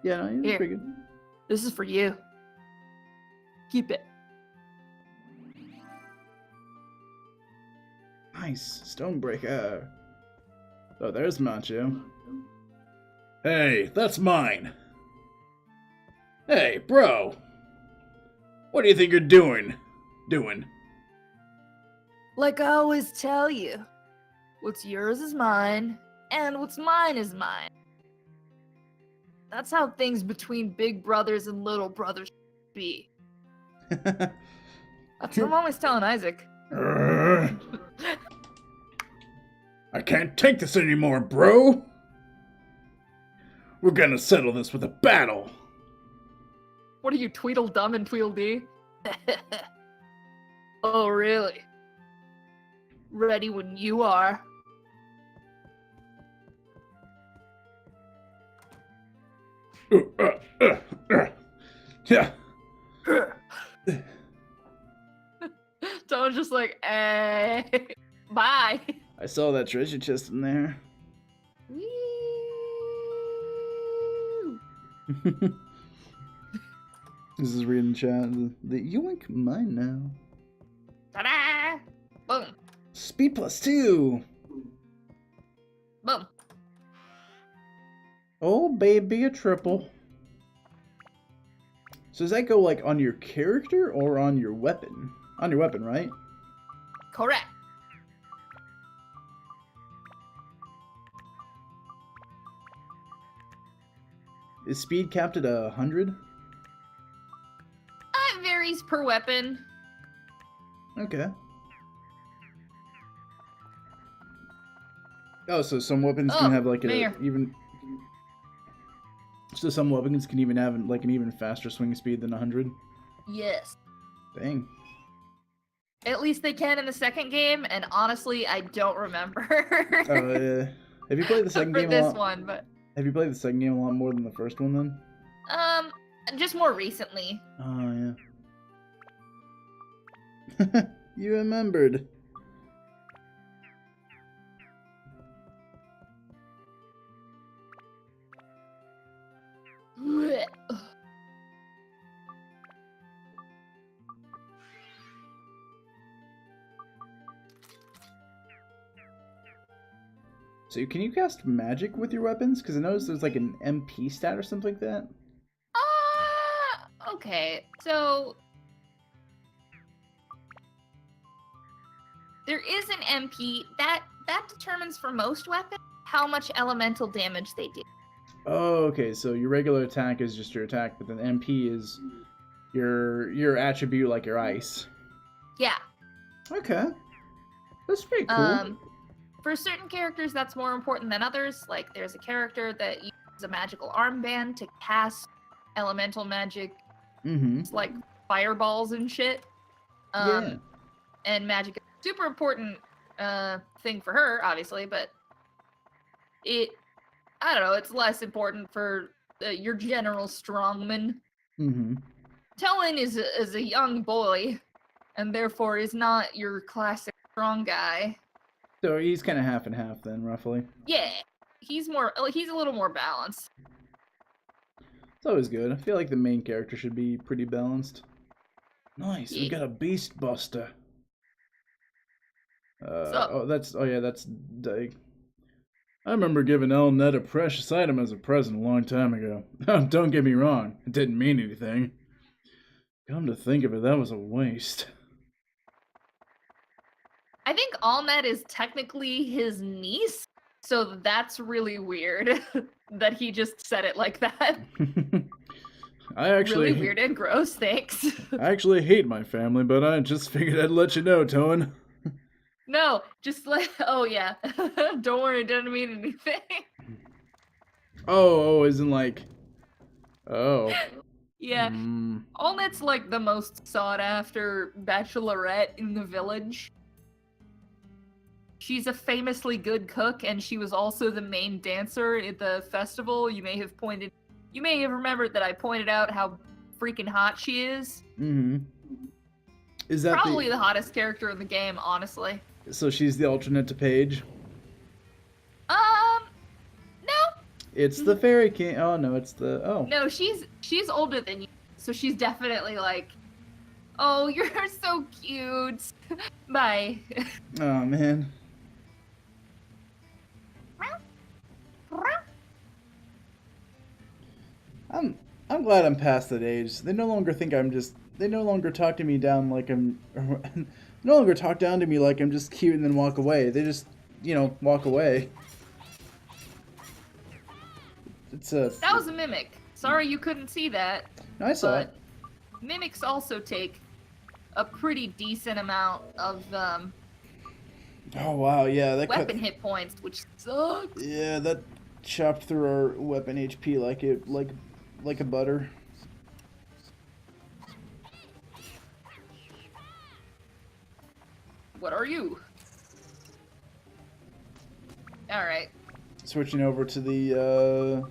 Yeah, no, you're Here. pretty good. This is for you. Keep it. Nice. Stonebreaker. Oh, there's Macho. Hey, that's mine. Hey, bro. What do you think you're doing? Like I always tell you, what's yours is mine, and what's mine is mine. That's how things between big brothers and little brothers be. That's what I'm always telling Isaac. I can't take this anymore, bro. We're gonna settle this with a battle. What are you, Tweedledum and Tweedledee? Oh, really? Ready when you are. Yeah. Toen's just like, bye. I saw that treasure chest in there. Woo. This is reading chat. The yoink mine now. Ta-da! Boom. Speed +2. Boom. Oh, baby, a triple. So does that go like on your character or on your weapon? On your weapon, right? Correct. Is speed capped at 100? It varies per weapon. Okay. Oh, so some weapons Oh, can have like Mayor. even. So some weapons can even have like an even faster swing speed than 100. Yes. Dang. At least they can in the second game, and honestly, I don't remember. Have you played the second for game a this lot? one, but Have you played the second game a lot more than the first one then? Just more recently. Oh yeah. You remembered. So can you cast magic with your weapons? Because I noticed there's like an MP stat or something like that. Okay. So there is an MP that determines for most weapons how much elemental damage they do. Oh, okay. So your regular attack is just your attack, but then MP is your attribute, like your ice. Yeah. Okay, that's pretty cool. For certain characters, that's more important than others. Like, there's a character that uses a magical armband to cast elemental magic, Mm-hmm. like fireballs and shit. Yeah. And magic is a super important thing for her, obviously, but I don't know, it's less important for your general strongman. Mm-hmm. Toan is a young boy, and therefore is not your classic strong guy. So he's kind of half and half then, roughly. Yeah, he's a little more balanced. It's always good. I feel like the main character should be pretty balanced. Nice. We Yeah. got a Beast Buster. So- that's Dig. I remember giving Elnet a precious item as a present a long time ago. Don't get me wrong, it didn't mean anything. Come to think of it, that was a waste. I think Allnet is technically his niece, so that's really weird that he just said it like that. I actually Really weird and gross, thanks. I actually hate my family, but I just figured I'd let you know, Toan. No, just like, oh yeah. Don't worry, it doesn't mean anything. Oh, isn't like. Oh. Yeah. Mm. Allnet's like the most sought after bachelorette in the village. She's a famously good cook, and she was also the main dancer at the festival. You may have remembered that I pointed out how freaking hot she is. Mm-hmm. Is that Probably the hottest character in the game, honestly. So she's the alternate to Paige? No, It's the Fairy King. Oh no, it's the no, she's older than you, so she's definitely like, oh, you're so cute. Bye. Oh man. I'm glad I'm past that age. They no longer think I'm just. They no longer talk to me down like I'm. No longer talk down to me like I'm just cute and then walk away. They just, walk away. It's a. That was a mimic. Sorry you couldn't see that. No, I saw it. But mimics also take a pretty decent amount of Oh wow, yeah, that weapon hit points, which sucks. Yeah, that chopped through our weapon HP like a butter. What are you? Alright. Switching over to the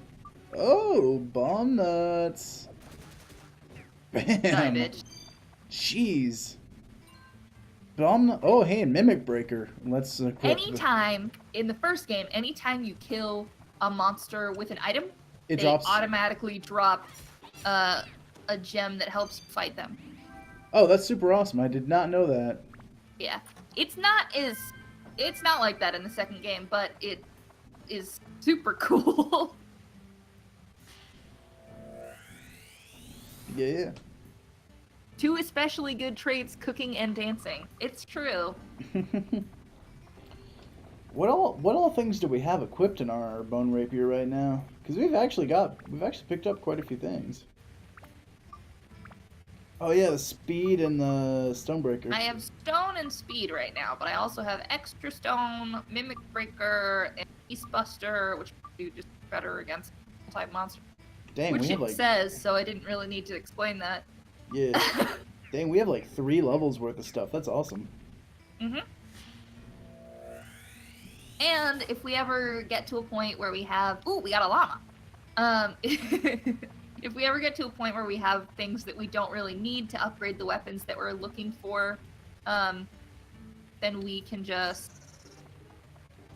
bomb nuts. Die, Bam. bitch. Jeez. Oh, hey, Mimic Breaker. Let's equip the- Anytime, in the first game, anytime you kill a monster with an item, it they drops. automatically drop a gem that helps you fight them. Oh, that's super awesome. I did not know that. Yeah. It's not like that in the second game, but it is super cool. Yeah. Two especially good traits, cooking and dancing. It's true. What all things do we have equipped in our bone rapier right now? Because we've actually picked up quite a few things. Oh yeah, the speed and the stonebreaker. I have stone and speed right now, but I also have extra stone, mimic breaker, and beast buster, which do just better against type monsters. Dang, Which we have it like says, so I didn't really need to explain that. yeah. Dang, we have like 3 levels worth of stuff. That's awesome. And And if we ever get to a point where we have, ooh, we got a llama. If we ever get to a point where we have things that we don't really need to upgrade the weapons that we're looking for, then we can just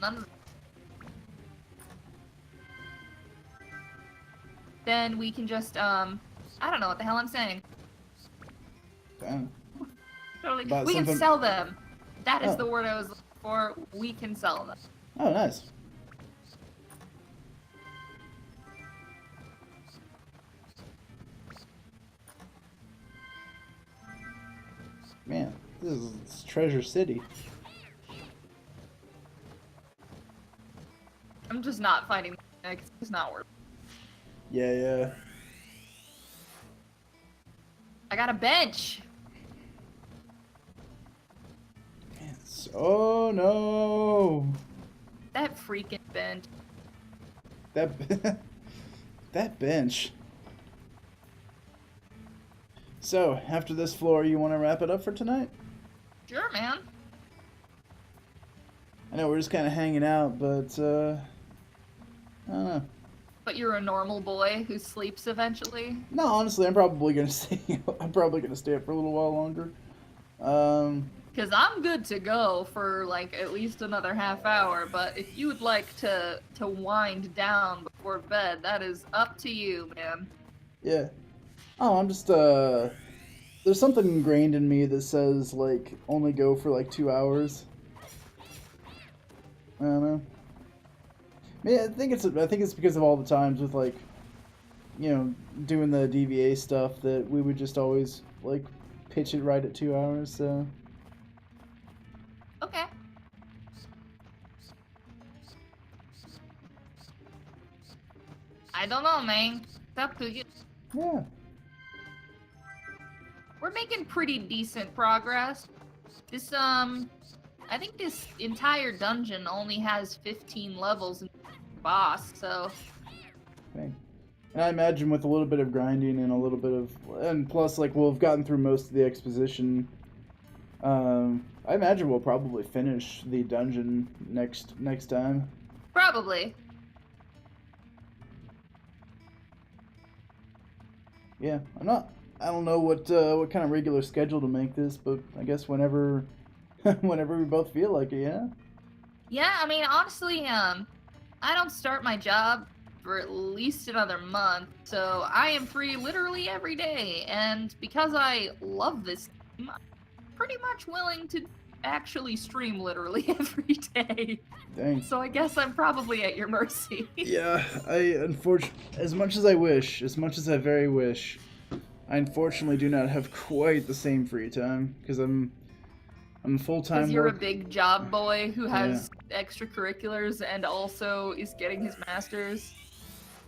I don't know what the hell I'm saying. Damn. Totally. About We can something- sell them. That is Oh. the word I was looking for. We can sell them. Oh, nice. Man, this is Treasure City. I'm just not fighting. It's not worth it. Yeah. I got a bench. Man, oh no. That freaking bench. That that bench. So, after this floor, you want to wrap it up for tonight? Sure, man. I know we're just kind of hanging out, but I don't know. But you're a normal boy who sleeps eventually. No, honestly, I'm probably gonna stay. I'm probably gonna stay up for a little while longer. Because I'm good to go for like at least another half hour. But if you would like to wind down before bed, that is up to you, man. Yeah. Oh, I'm just there's something ingrained in me that says like only go for like 2 hours. I don't know. I think it's because of all the times with like, you know, doing the DVA stuff that we would just always like pitch it right at 2 hours. So Okay. I don't know, man. It's up to you. yeah. We're making pretty decent progress. This, I think this entire dungeon only has 15 levels in boss, so Thing. And I imagine with a little bit of grinding and a little bit of, and plus like we'll have gotten through most of the exposition. I imagine we'll probably finish the dungeon next time. probably. Yeah, I don't know what kind of regular schedule to make this, but I guess whenever whenever we both feel like it, yeah. Yeah, I mean, honestly, I don't start my job for at least another month, so I am free literally every day, and because I love this game, I'm pretty much willing to actually stream literally every day. Dang. So I guess I'm probably at your mercy. Yeah, as much as I very wish, I unfortunately do not have quite the same free time because I'm full-time Because you're a work. big job boy who has extracurriculars and also is getting his master's.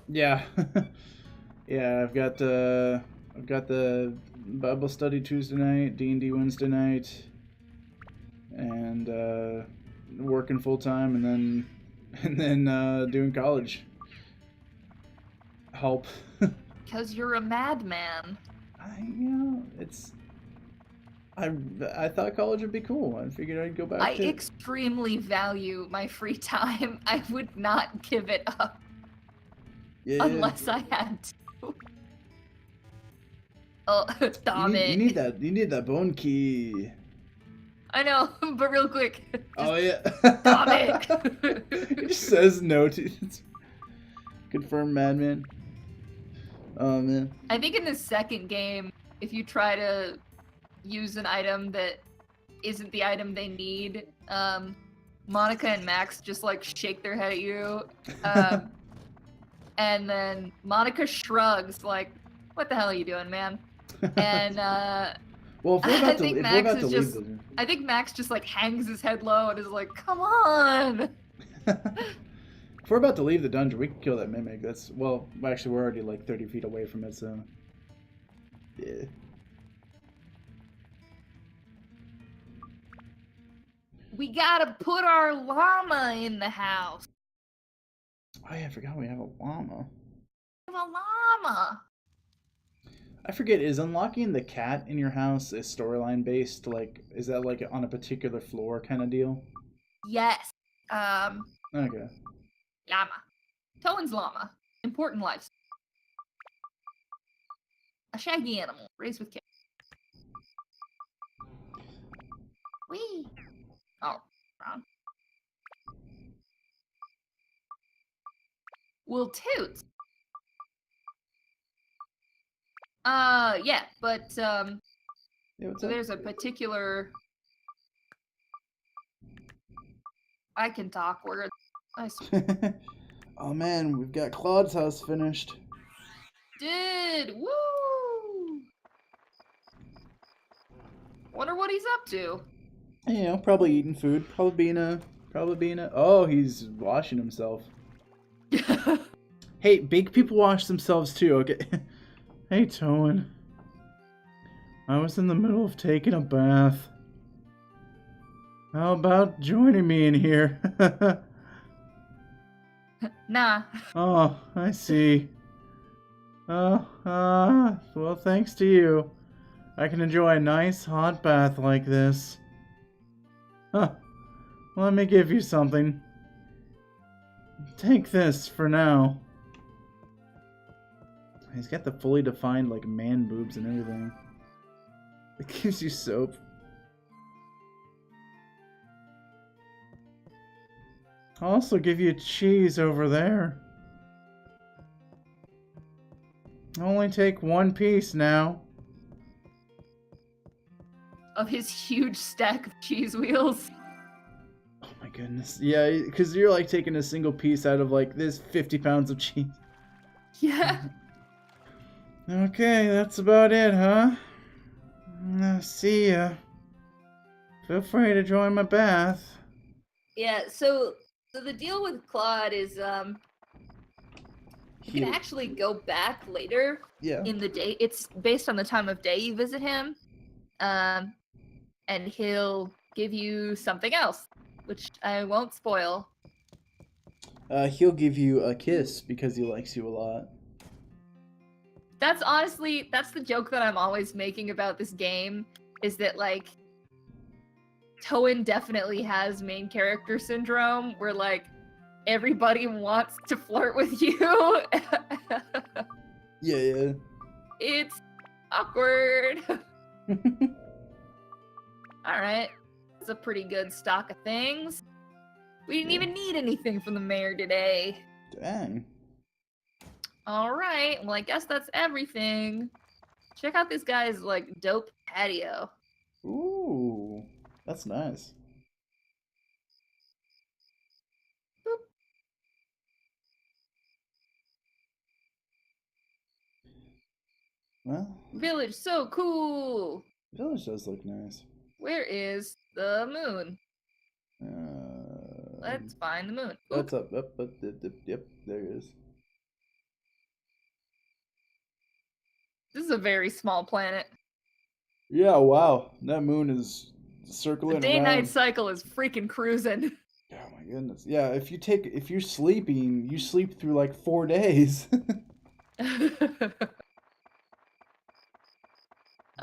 Yeah. Yeah, I've got the Bible study Tuesday night, D&D Wednesday night, and working full time, and then doing college. Help. Because you're a madman. I thought college would be cool. I figured I'd go back I to extremely value my free time. I would not give it up yeah. unless I had to. Oh, damn it. You need that bone key. I know, but real quick. Oh yeah. Stop it. It just says no to confirm madman. Oh man. I think in the second game, if you try to use an item that isn't the item they need, Monica and Max just like shake their head at you. And then Monica shrugs like, what the hell are you doing, man? And Well, if we're I about to, think if Max we're about is to just- leave I think Max just like hangs his head low and is like, come on. if we're about to leave the dungeon, we can kill that mimic. Well, actually, we're already like 30 feet away from it, so yeah. We gotta put our llama in the house. Oh yeah, I forgot we have a llama. We have a llama. I forget, is unlocking the cat in your house a storyline based? Like, is that like on a particular floor kind of deal? Yes. Okay. Llama. Towen's llama. Important life. A shaggy animal raised with care. Whee! Oh, wrong. Will toot. Yeah, but Yeah, what's so up? there's a particular. I can talk words. I Oh man, we've got Claude's house finished. did. Woo! Wonder what he's up to. You know, probably eating food, probably being a. Oh, he's washing himself. Hey, big people wash themselves too. Okay. Hey, Towen. I was in the middle of taking a bath. How about joining me in here? Nah. Oh, I see. Oh, well, thanks to you. I can enjoy a nice hot bath like this. Huh. Let me give you something. Take this for now. He's got the fully defined, like, man boobs and everything. It gives you soap. I'll also give you cheese over there. Only take one piece now. Of his huge stack of cheese wheels. Oh my goodness. Yeah, because you're like taking a single piece out of like this 50 pounds of cheese. Yeah. Okay, that's about it, huh? See ya. Feel free to join my bath. Yeah, so the deal with Claude is you can He- actually go back later Yeah. in the day. It's based on the time of day you visit him. And he'll give you something else, which I won't spoil. He'll give you a kiss because he likes you a lot. That's the joke that I'm always making about this game, is that like Towen definitely has main character syndrome where like everybody wants to flirt with you. Yeah. It's awkward. Alright. It's a pretty good stock of things. We didn't even need anything from the mayor today. Dang. Alright, well I guess that's everything. Check out this guy's like dope patio. Ooh. That's nice. Well, Village so cool. village does look nice. Where is the moon? Uh, Let's find the moon. Oop, That's up. Yep, there it is. this is a very small planet. Yeah, wow. That moon is The circling day-night around. cycle is freaking cruising. Oh my goodness. Yeah, if you're sleeping, you sleep through like 4 days.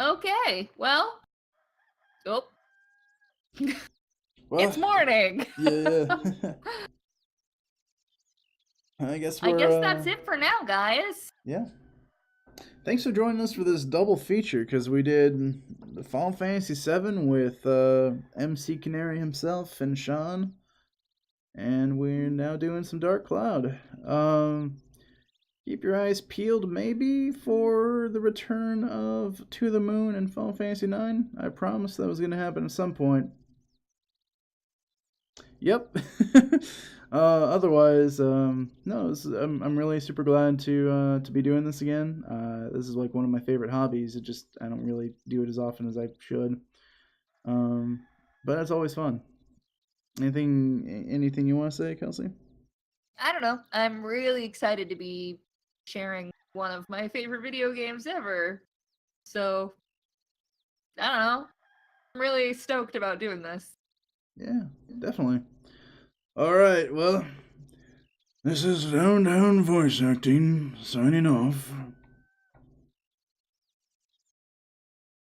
Okay, well. Oh, Well, it's morning. yeah. I guess that's it for now, guys. Yeah. Thanks for joining us for this double feature, because we did the Final Fantasy VII with MC Canary himself and Sean, and we're now doing some Dark Cloud. Keep your eyes peeled maybe for the return of To the Moon and Final Fantasy IX. I promised that was going to happen at some point. Yep. Otherwise, no. I'm really super glad to be doing this again. This is like one of my favorite hobbies. I don't really do it as often as I should. But it's always fun. Anything you want to say, Kelsey? I don't know. I'm really excited to be sharing one of my favorite video games ever. So, I don't know. I'm really stoked about doing this. Yeah, definitely. All right. Well, This is Down Down Voice Acting, signing off.